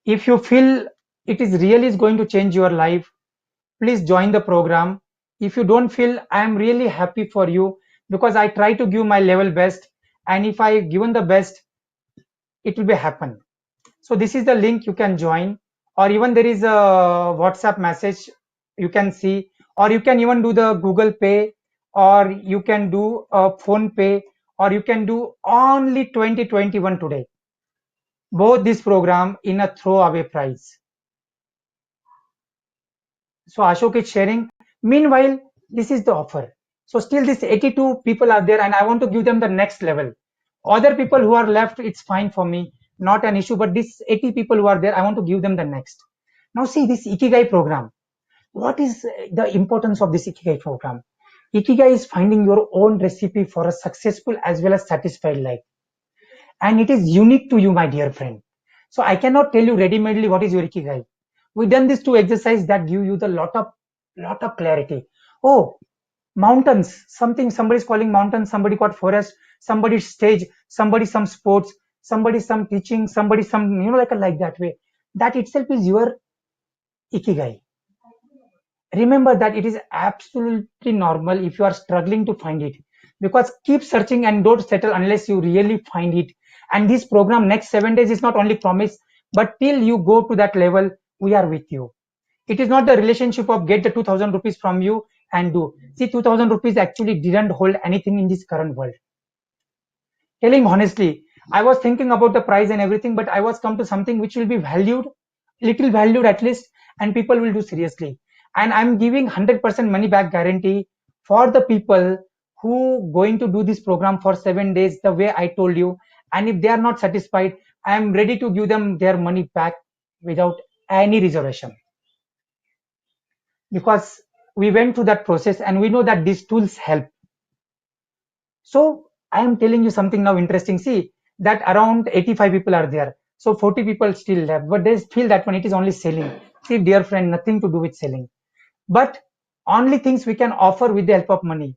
If you feel it is really is going to change your life, please join the program. If you don't feel, I am really happy for you because I try to give my level best. And if I given the best, it will be happen. So this is the link you can join, or even there is a WhatsApp message you can see, or you can even do the Google Pay, or you can do a Phone Pay, or you can do only 2021 today. Both this program in a throwaway price. So Ashok is sharing. Meanwhile, this is the offer. So still this 82 people are there and I want to give them the next level. Other people who are left, it's fine for me, not an issue, but this 80 people who are there, I want to give them the next. Now see this Ikigai program. What is the importance of this Ikigai program? Ikigai is finding your own recipe for a successful as well as satisfied life. And it is unique to you, my dear friend. So I cannot tell you ready-madely what is your Ikigai. We done these two exercises that give you the lot of clarity. Oh, mountains, something somebody is calling mountains, somebody called forest, somebody stage, somebody some sports, somebody some teaching, somebody some, like that way. That itself is your Ikigai. Remember that it is absolutely normal if you are struggling to find it, because keep searching and don't settle unless you really find it. And this program next 7 days is not only promise, but till you go to that level, we are with you. It is not the relationship of get the 2000 rupees from you and do. See, 2000 rupees actually didn't hold anything in this current world. Telling honestly, I was thinking about the price and everything, but I was come to something which will be valued, little valued at least, and people will do seriously. And I'm giving 100% money back guarantee for the people who going to do this program for 7 days the way I told you. And if they are not satisfied, I am ready to give them their money back without any reservation, because we went through that process and we know that these tools help. So I am telling you something now interesting. See that around 85 people are there. So 40 people still left, but they feel that when it is only selling. See, dear friend, nothing to do with selling, but only things we can offer with the help of money.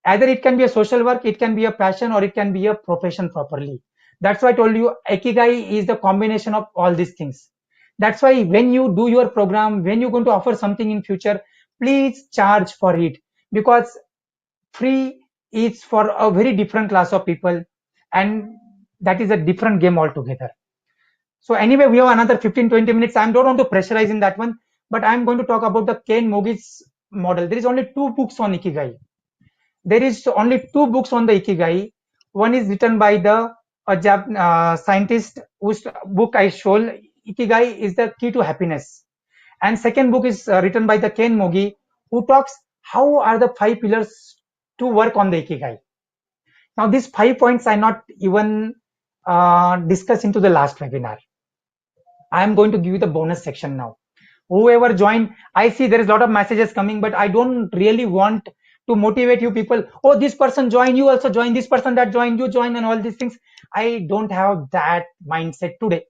Either it can be a social work, it can be a passion, or it can be a profession properly. That's why I told you Ikigai is the combination of all these things. That's why when you do your program, when you're going to offer something in future, please charge for it, because free is for a very different class of people, and that is a different game altogether. So anyway, we have another 15-20 minutes. I don't want to pressurize in that one, but I'm going to talk about the Ken Mogi's model. There is only two books on Ikigai. There is only two books on the Ikigai. One is written by the scientist whose book I showed. Ikigai is the key to happiness. And second book is written by the Ken Mogi, who talks how are the 5 pillars to work on the Ikigai. Now these 5 points I not even discuss into the last webinar. I am going to give you the bonus section now. Whoever joined, I see there is a lot of messages coming, but I don't really want to motivate you people. Oh, this person joined, you also join. This person that joined, you join, and all these things. I don't have that mindset today.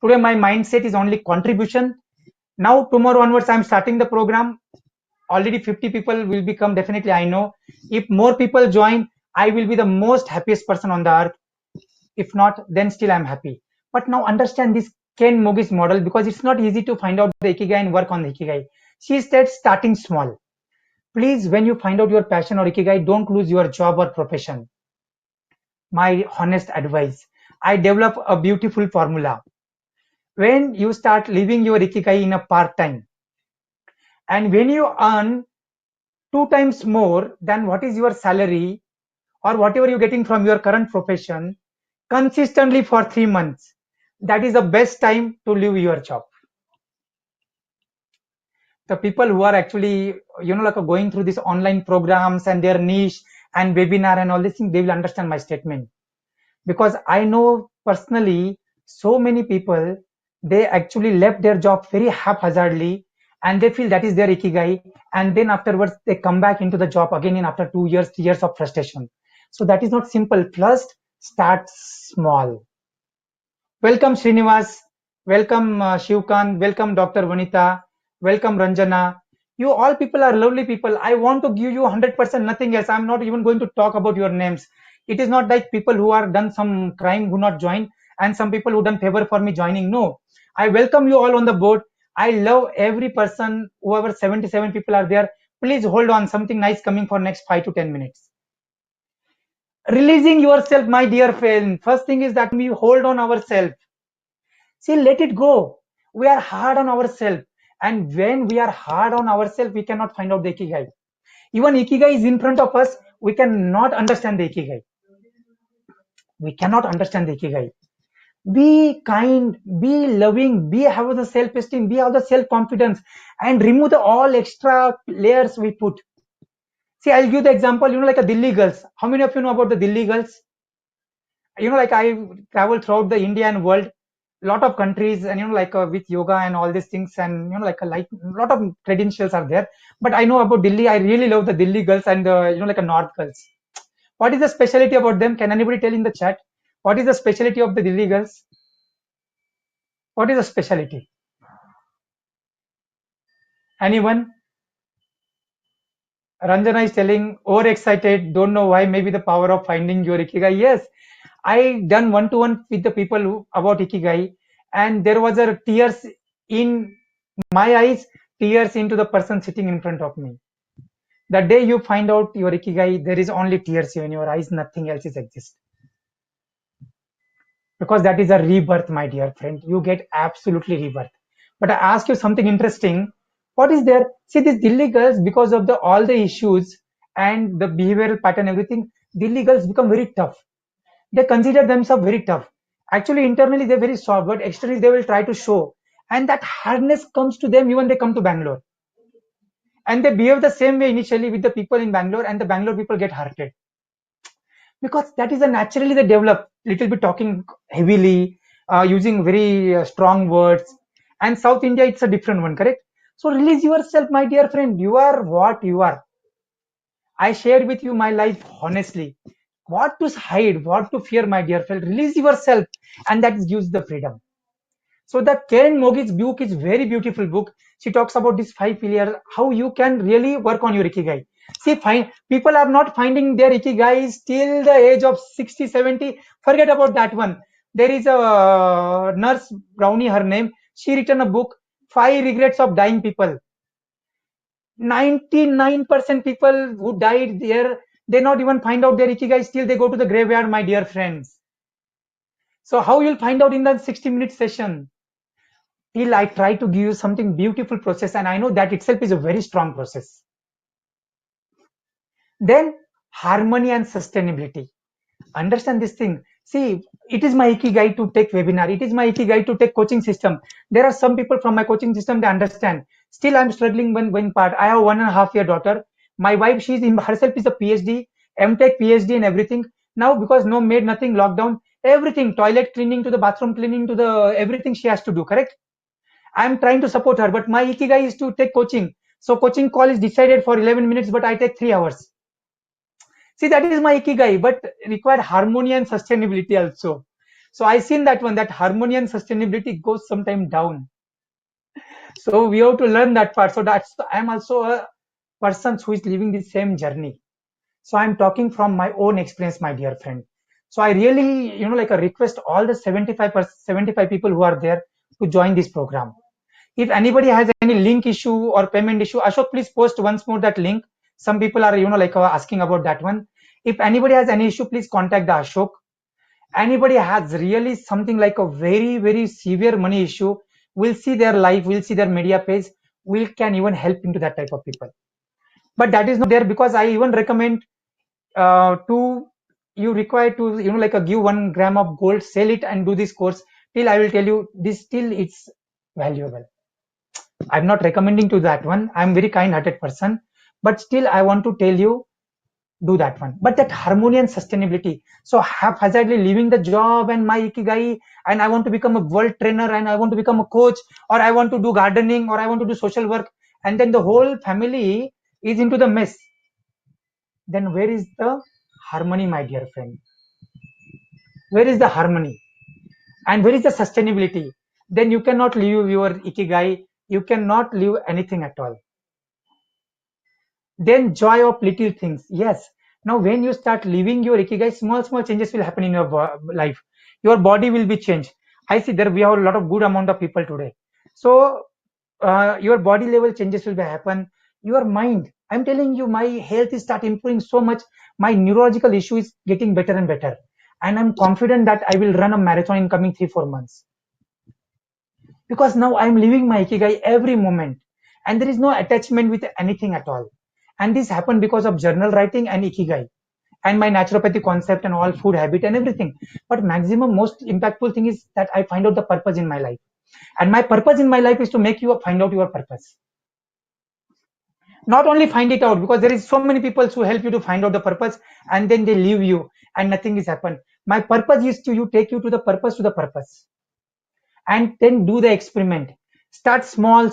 Today my mindset is only contribution. Now tomorrow onwards, I'm starting the program. Already 50 people will become, definitely I know. If more people join, I will be the most happiest person on the earth. If not, then still I'm happy. But now understand this Ken Mogi's model, because it's not easy to find out the Ikigai and work on the Ikigai. She said starting small. Please, when you find out your passion or Ikigai, don't lose your job or profession. My honest advice, I develop a beautiful formula. When you start living your Ikigai in a part-time, and when you earn 2 times more than what is your salary or whatever you're getting from your current profession consistently for 3 months, that is the best time to leave your job. The people who are actually, like going through these online programs and their niche and webinar and all these things, they will understand my statement, because I know personally so many people, they actually left their job very haphazardly and they feel that is their Ikigai, and then afterwards they come back into the job again in after 2 years, 3 years of frustration. So that is not simple. First, start small. Welcome Srinivas, welcome Shivkan, welcome Dr. Vanita, welcome Ranjana. You all people are lovely people. I want to give you 100%, nothing else. I'm not even going to talk about your names. It is not like people who are done some crime who not join, and some people who done favor for me joining. No, I welcome you all on the board. I love every person, whoever 77 people are there. Please hold on, something nice coming for next 5 to 10 minutes. Releasing yourself, my dear friend. First thing is that we hold on ourselves. See, let it go. We are hard on ourselves. And when we are hard on ourselves, we cannot find out the Ikigai. Even Ikigai is in front of us, we cannot understand the Ikigai. We cannot understand the Ikigai. Be kind, be loving, be have the self-esteem, be have the self-confidence, and remove the all extra layers we put. See, I'll give the example, like a Delhi girls. How many of you know about the Delhi girls? Like I travel throughout the India and world. lot of countries, and like with yoga and all these things, and like a lot of credentials are there. But I know about Delhi. I really love the Delhi girls and like a North girls. What is the specialty about them? Can anybody tell in the chat? What is the specialty of the Delhi girls? What is the specialty? Anyone? Ranjana is telling overexcited, don't know why, maybe the power of finding your ikigai. Yes, I done one-to-one with the people about ikigai, and there was a tears in my eyes, tears into the person sitting in front of me. The day you find out your ikigai, there is only tears in your eyes, nothing else is exist. Because that is a rebirth, my dear friend. You get absolutely rebirth. But I ask you something interesting. What is there? See, these Delhi girls, because of the all the issues and the behavioral pattern, everything, Delhi girls become very tough. They consider themselves very tough. Actually, internally they're very soft, but externally they will try to show. And that hardness comes to them even they come to Bangalore. And they behave the same way initially with the people in Bangalore, and the Bangalore people get hurted. Because that is a naturally they develop little bit talking heavily, using very strong words. And South India, it's a different one, correct? So release yourself, my dear friend. You are what you are. I shared with you my life honestly. What to hide, what to fear, my dear friend. Release yourself, and that gives the freedom. So the Karen Mogi's book is very beautiful book. She talks about these 5 pillars, how you can really work on your ikigai. See, people are not finding their ikigai till the age of 60, 70. Forget about that one. There is a nurse, Brownie, her name. She written a book, Five Regrets of Dying People. 99% people who died there, they not even find out their ikigai till they go to the graveyard, my dear friends. So how you'll find out in the 60-minute session? Till I try to give you something beautiful process, and I know that itself is a very strong process. Then harmony and sustainability. Understand this thing. See, it is my ikigai to take webinar. It is my ikigai to take coaching system. There are some people from my coaching system, they understand. Still, I'm struggling one part. I have 1.5-year daughter. My wife, she's in herself is a PhD, MTech PhD and everything. Now, because no maid, nothing, lockdown, everything, toilet cleaning to the bathroom cleaning to the everything she has to do, correct? I'm trying to support her, but my ikigai is to take coaching. So coaching call is decided for 11 minutes, but I take 3 hours. See, that is my ikigai, but required harmony and sustainability also. So I seen that one, that harmony and sustainability goes sometime down. So we have to learn that part. So I'm also a person who is living the same journey. So I'm talking from my own experience, my dear friend. So I really, like a request all the 75 people who are there to join this program. If anybody has any link issue or payment issue, Ashok, please post once more that link. Some people are, like asking about that one. If anybody has any issue, please contact the Ashok. Anybody has really something like a very, very severe money issue, we'll see their life, we'll see their media page, we can even help into that type of people. But that is not there, because I even recommend to you require to, like a give 1 gram of gold, sell it and do this course. Till I will tell you this, still it's valuable. I'm not recommending to that one. I'm very kind-hearted person, but still I want to tell you, do that one. But that harmony and sustainability. So haphazardly leaving the job and my ikigai, and I want to become a world trainer, and I want to become a coach, or I want to do gardening, or I want to do social work, and then the whole family is into the mess. Then where is the harmony, my dear friend? Where is the harmony? And where is the sustainability? Then you cannot leave your ikigai. You cannot leave anything at all. Then joy of little things. Yes. Now when you start living your ikigai, small changes will happen in your life. Your body will be changed. I see there we have a lot of good amount of people today. So your body level changes will be happen. Your mind. I'm telling you, my health is start improving so much. My neurological issue is getting better and better. And I'm confident that I will run a marathon in coming 3-4 months. Because now I'm living my ikigai every moment, and there is no attachment with anything at all. And this happened because of journal writing and ikigai and my naturopathy concept and all food habit and everything. But maximum most impactful thing is that I find out the purpose in my life, and my purpose in my life is to make you find out your purpose. Not only find it out, because there is so many people who help you to find out the purpose, and then they leave you and nothing is happened. My purpose is to you take you to the purpose, and then do the experiment. Start small.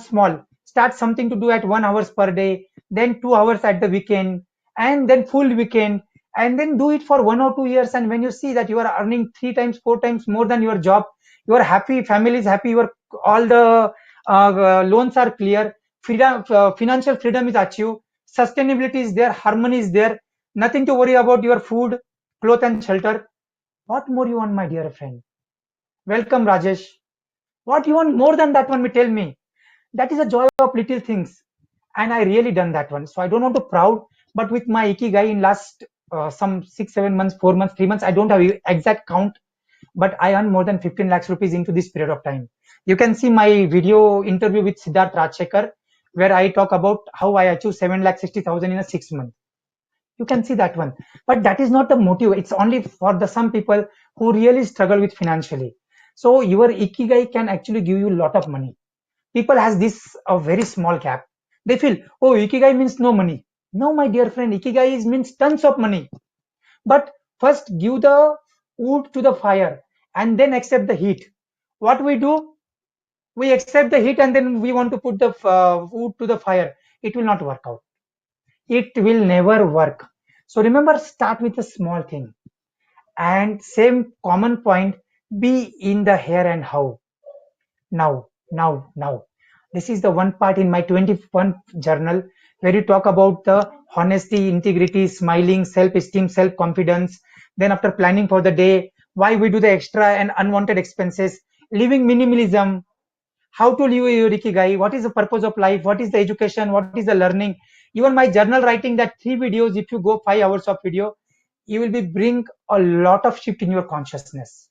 Start something to do at 1 hours per day, then 2 hours at the weekend, and then full weekend, and then do it for 1 or 2 years. And when you see that you are earning 3 times, 4 times more than your job, you are happy, family is happy, your all the loans are clear, freedom, financial freedom is achieved, sustainability is there, harmony is there, nothing to worry about your food, cloth and shelter. What more you want, my dear friend? Welcome, Rajesh. What you want more than that one? Me tell me. That is a joy of little things, and I really done that one. So I don't want to proud, but with my ikigai in last some 6, 7 months, 4 months, 3 months, I don't have exact count, but I earned more than 15 lakhs rupees into this period of time. You can see my video interview with Siddharth Rajshekar, where I talk about how I achieved 7,60,000 in a 6 month. You can see that one, but that is not the motive. It's only for the some people who really struggle with financially. So your ikigai can actually give you a lot of money. People has this a very small gap. They feel, oh, ikigai means no money. No, my dear friend, ikigai means tons of money. But first give the wood to the fire and then accept the heat. What we do, we accept the heat and then we want to put the wood to the fire. It will not work out. It will never work. So remember, start with a small thing. And same common point, be in the here and how. Now. This is the one part in my 21 journal where you talk about the honesty, integrity, smiling, self-esteem, self-confidence. Then after planning for the day, why we do the extra and unwanted expenses, living minimalism, how to live your ikigai, what is the purpose of life, what is the education, what is the learning. Even my journal writing, that 3 videos, if you go 5 hours of video, you will be bring a lot of shift in your consciousness.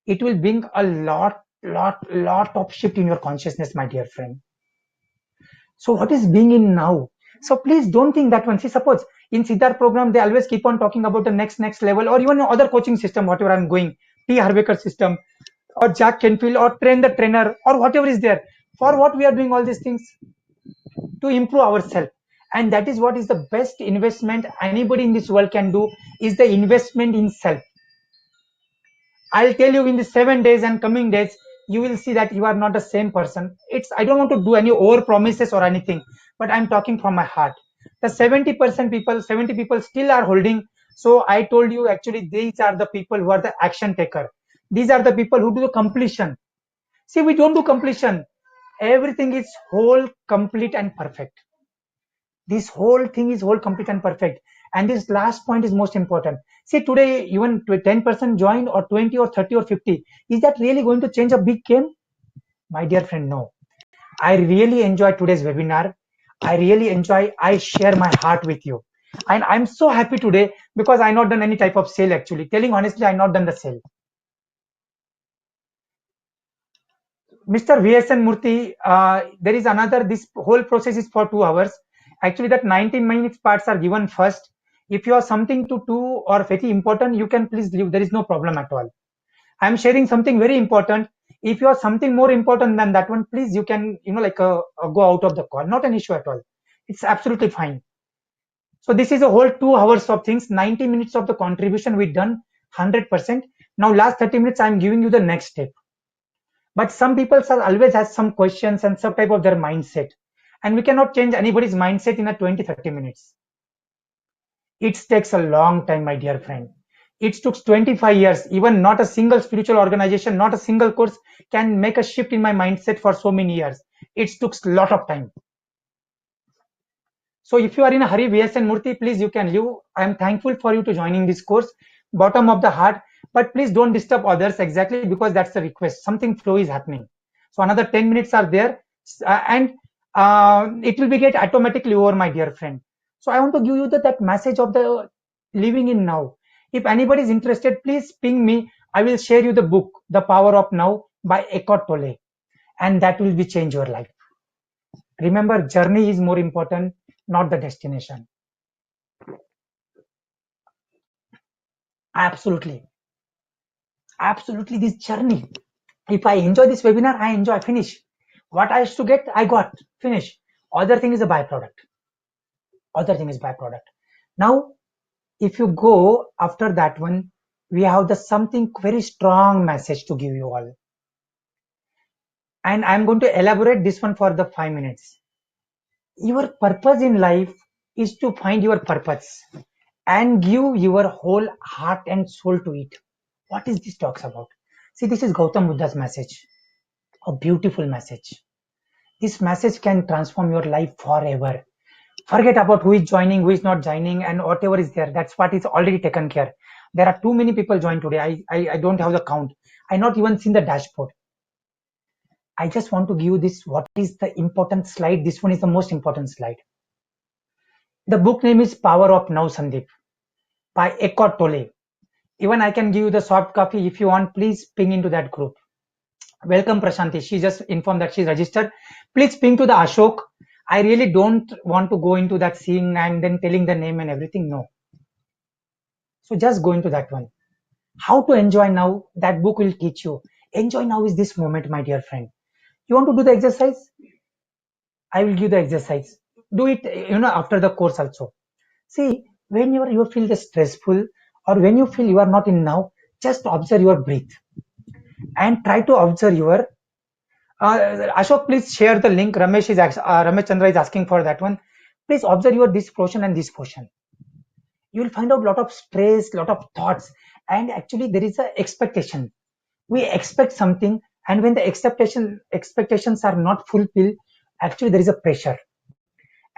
It will bring a lot of shift in your consciousness, my dear friend. So what is being in now? So please don't think that one. See, suppose in Siddharth program, they always keep on talking about the next level, or even other coaching system, whatever I'm going, T. Harvekar system, or Jack Canfield, or train the trainer, or whatever is there. For what we are doing all these things? To improve ourselves. And that is what is the best investment anybody in this world can do, is the investment in self. I'll tell you, in the 7 days and coming days, you will see that you are not the same person. I don't want to do any over promises or anything, but I'm talking from my heart. The 70% people, 70 people still are holding. So I told you, actually, these are the people who are the action taker. These are the people who do the completion. See, we don't do completion. Everything is whole, complete, and perfect. This whole thing is whole, complete, and perfect. And this last point is most important. See, today, even 10% joined, or 20 or 30 or 50, is that really going to change a big game? My dear friend, no. I really enjoy today's webinar. I share my heart with you. And I'm so happy today because I not done any type of sale actually. Telling honestly, I not done the sale. Mr. VSN Murthy, there is another, this whole process is for 2 hours. Actually, that 19 minutes parts are given first. If you have something to do or very important, you can please leave. There is no problem at all. I am sharing something very important. If you have something more important than that one, please, you can, go out of the call. Not an issue at all. It's absolutely fine. So this is a whole 2 hours of things, 90 minutes of the contribution we done 100%. Now last 30 minutes, I am giving you the next step. But some people always has some questions and some type of their mindset. And we cannot change anybody's mindset in a 20-30 minutes. It takes a long time, my dear friend. It took 25 years. Even not a single spiritual organization, not a single course can make a shift in my mindset for so many years. It took a lot of time. So if you are in a hurry, VSN Murthy, please, you can leave. I am thankful for you to joining this course, bottom of the heart. But please don't disturb others, exactly because that's the request. Something flow is happening. So another 10 minutes are there, and it will be get automatically over, my dear friend. So I want to give you that message of the living in now. If anybody is interested, please ping me. I will share you the book, The Power of Now by Eckhart Tolle, and that will be change your life. Remember, journey is more important, not the destination. Absolutely. Absolutely, this journey. If I enjoy this webinar, I enjoy, finish. What I used to get, I got, finish. Other thing is a byproduct. Now, if you go after that one, we have the something very strong message to give you all. And I'm going to elaborate this one for the 5 minutes. Your purpose in life is to find your purpose and give your whole heart and soul to it. What is this talks about? See, this is Gautam Buddha's message, a beautiful message. This message can transform your life forever. Forget about who is joining, who is not joining, and whatever is there. That's what is already taken care. There are too many people joined today. I don't have the count. I not even seen the dashboard. I just want to give you this. What is the important slide? This one is the most important slide. The book name is Power of Now, Sandeep, by Eckhart Tolle. Even I can give you the soft copy if you want. Please ping into that group. Welcome, Prashanti. She just informed that she's registered. Please ping to the Ashok. I really don't want to go into that scene and then telling the name and everything. No. So just go into that one. How to enjoy now? That book will teach you. Enjoy now is this moment, my dear friend. You want to do the exercise? I will give the exercise. Do it, after the course also. See, when you feel the stressful or when you feel you are not in now, just observe your breath and try to observe your. Ashok, please share the link. Ramesh Chandra is asking for that one. Please observe your this portion and this portion. You will find out lot of stress, lot of thoughts, and actually there is a expectation. We expect something, and when the expectations are not fulfilled, actually there is a pressure.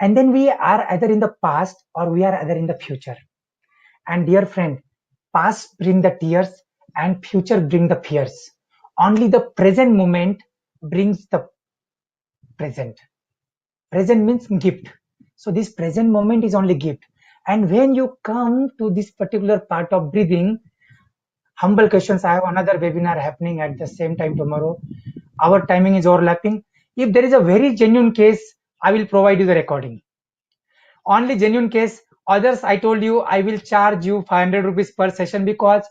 And then we are either in the past or we are either in the future. And dear friend, past bring the tears and future bring the fears. Only the present moment brings the present. Present means gift. So this present moment is only gift. And when you come to this particular part of breathing, humble questions, I have another webinar happening at the same time tomorrow. Our timing is overlapping. If there is a very genuine case, I will provide you the recording. Only genuine case. Others, I told you, I will charge you 500 rupees per session because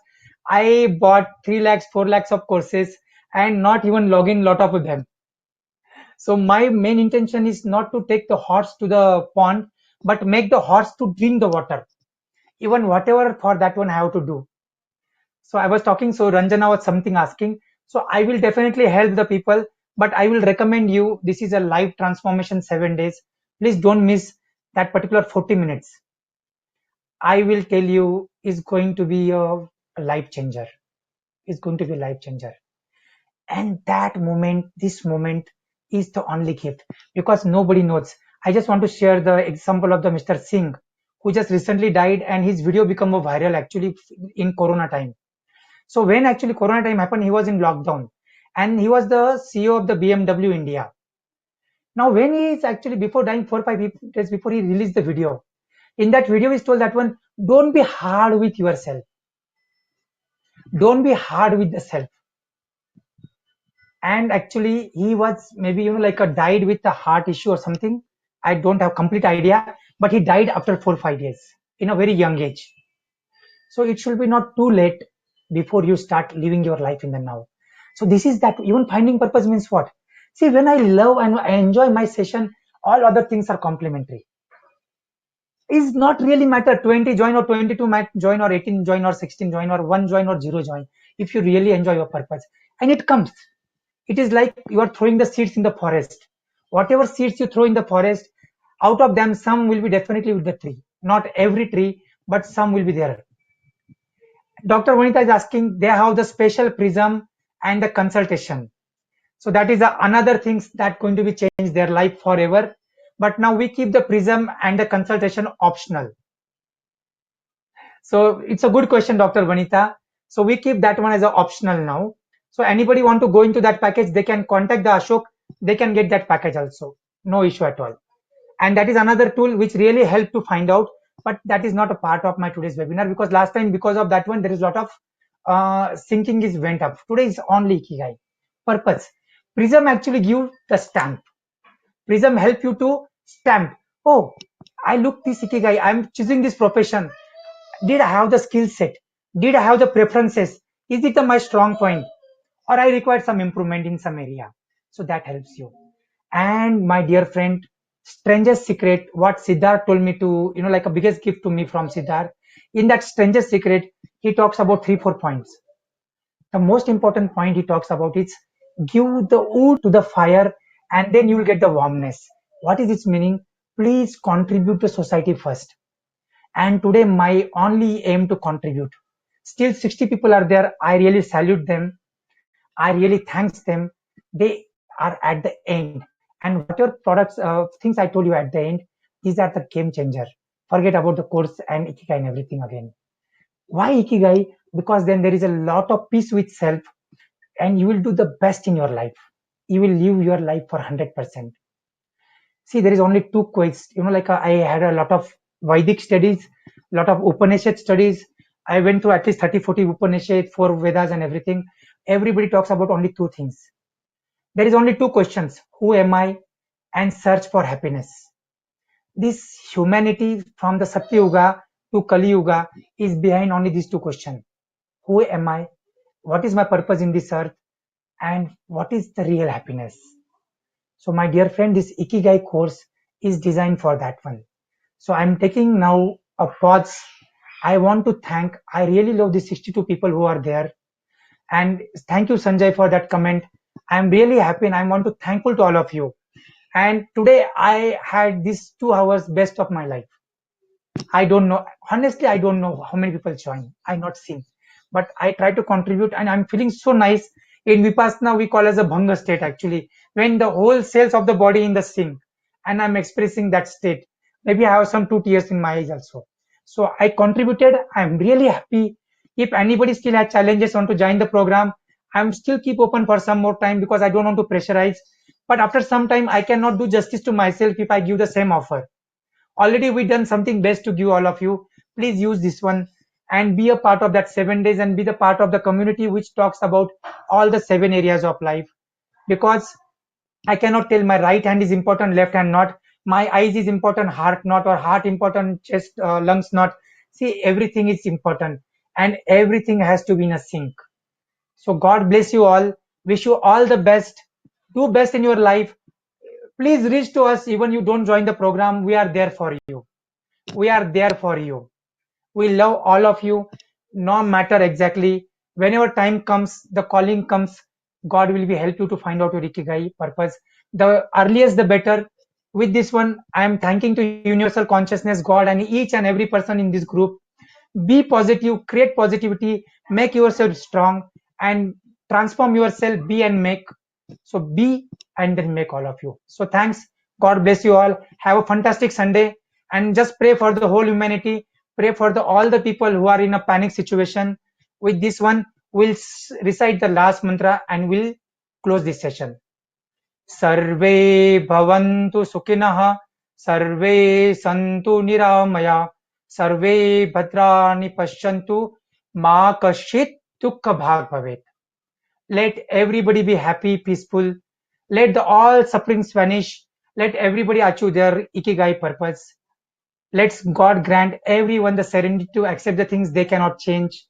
I bought 3 lakhs, 4 lakhs of courses and not even log in lot of them. So my main intention is not to take the horse to the pond, but make the horse to drink the water. Even whatever for that one I have to do. So I was talking, so Ranjana was something asking. So I will definitely help the people, but I will recommend you, this is a live transformation 7 days. Please don't miss that particular 40 minutes. I will tell you is going to be a life changer. Is going to be a life changer. And that moment, this moment is the only gift because nobody knows. I just want to share the example of the Mr. Singh who just recently died and his video became a viral actually in Corona time. So when actually Corona time happened, he was in lockdown and he was the CEO of the BMW India. Now when he is actually before dying 4 or 5 days before he released the video, in that video he's told that one, don't be hard with yourself. Don't be hard with the self. And actually he was maybe like a died with a heart issue or something. I don't have complete idea, but he died after 4 or 5 days in a very young age. So it should be not too late before you start living your life in the now. So this is that even finding purpose means what? See, when I love and I enjoy my session, all other things are complementary. Is not really matter 20 join or 22 might join or 18 join or 16 join or 1 join or 0 join if you really enjoy your purpose. And it comes. It is like you are throwing the seeds in the forest. Whatever seeds you throw in the forest, out of them some will be definitely with the tree. Not every tree, but some will be there. Dr. Vanita is asking, they have the special prism and the consultation. So that is another things that going to be change their life forever. But now we keep the prism and the consultation optional. So it's a good question, Dr. Vanita. So we keep that one as an optional now. So anybody want to go into that package, they can contact the Ashok. They can get that package also. No issue at all. And that is another tool which really help to find out. But that is not a part of my today's webinar because last time because of that one there is a lot of syncing is went up. Today is only Ikigai. Purpose. Prism actually give the stamp. Prism help you to stamp. Oh, I look this Ikigai. I'm choosing this profession. Did I have the skill set? Did I have the preferences? Is it my strong point? Or I require some improvement in some area? So that helps you. And my dear friend, strangest secret, what Siddharth told me to, like a biggest gift to me from Siddharth. In that strangest secret, he talks about 3 4 points. The most important point he talks about is give the wood to the fire and then you will get the warmness. What is its meaning? Please contribute to society first. And today my only aim to contribute. Still 60 people are there. I really salute them. I really thanks them. They are at the end. And whatever products, things I told you at the end, these are the game changer. Forget about the course and ikigai and everything again. Why ikigai? Because then there is a lot of peace with self, and you will do the best in your life. You will live your life for 100%. See, there is only two quests. Like I had a lot of Vedic studies, lot of Upanishad studies. I went through at least 30, 40 Upanishad, 4 Vedas and everything. Everybody talks about only two things. There is only two questions. Who am I? And search for happiness. This humanity from the Satya Yuga to Kali Yuga is behind only these two questions. Who am I? What is my purpose in this earth? And what is the real happiness? So my dear friend, this Ikigai course is designed for that one. So I'm taking now a pause. I want to thank, I really love the 62 people who are there. And thank you, Sanjay, for that comment. I'm really happy and I want to thankful to all of you. And today I had these 2 hours best of my life. I don't know. Honestly, I don't know how many people join. I not seen, but I try to contribute, and I'm feeling so nice. In Vipassana, we call as a bhanga state actually, when the whole cells of the body in the sync, and I'm expressing that state. Maybe I have some 2 tears in my eyes also. So I contributed. I'm really happy. If anybody still has challenges want to join the program, I'm still keep open for some more time because I don't want to pressurize. But after some time, I cannot do justice to myself if I give the same offer. Already we done something best to give all of you. Please use this one and be a part of that 7 days and be the part of the community which talks about all the 7 areas of life. Because I cannot tell my right hand is important, left hand not. My eyes is important, heart not, or heart important, chest, lungs not. See, everything is important and everything has to be in a sync. So God bless you all. Wish you all the best. Do best in your life. Please reach to us even you don't join the program. We are there for you. We are there for you. We love all of you, no matter exactly. Whenever time comes, the calling comes, God will be help you to find out your ikigai purpose. The earliest, the better. With this one, I am thanking to Universal Consciousness, God, and each and every person in this group. Be positive, create positivity, make yourself strong, and transform yourself. Be and make. So be and then make all of you. So thanks. God bless you all. Have a fantastic Sunday and just pray for the whole humanity. Pray for all the people who are in a panic situation. With this one, we'll recite the last mantra and we'll close this session. Sarve bhavantu sukhinah, sarve santu niramaya, sarve bhadrani pashyantu, ma kashit dukkha bhag bhavet. Let everybody be happy, peaceful. Let all sufferings vanish. Let everybody achieve their ikigai purpose. Let God grant everyone the serenity to accept the things they cannot change.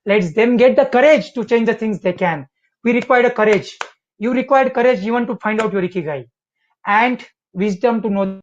Let them get the courage to change the things they can. We require a courage. You require courage even to find out your ikigai and wisdom to know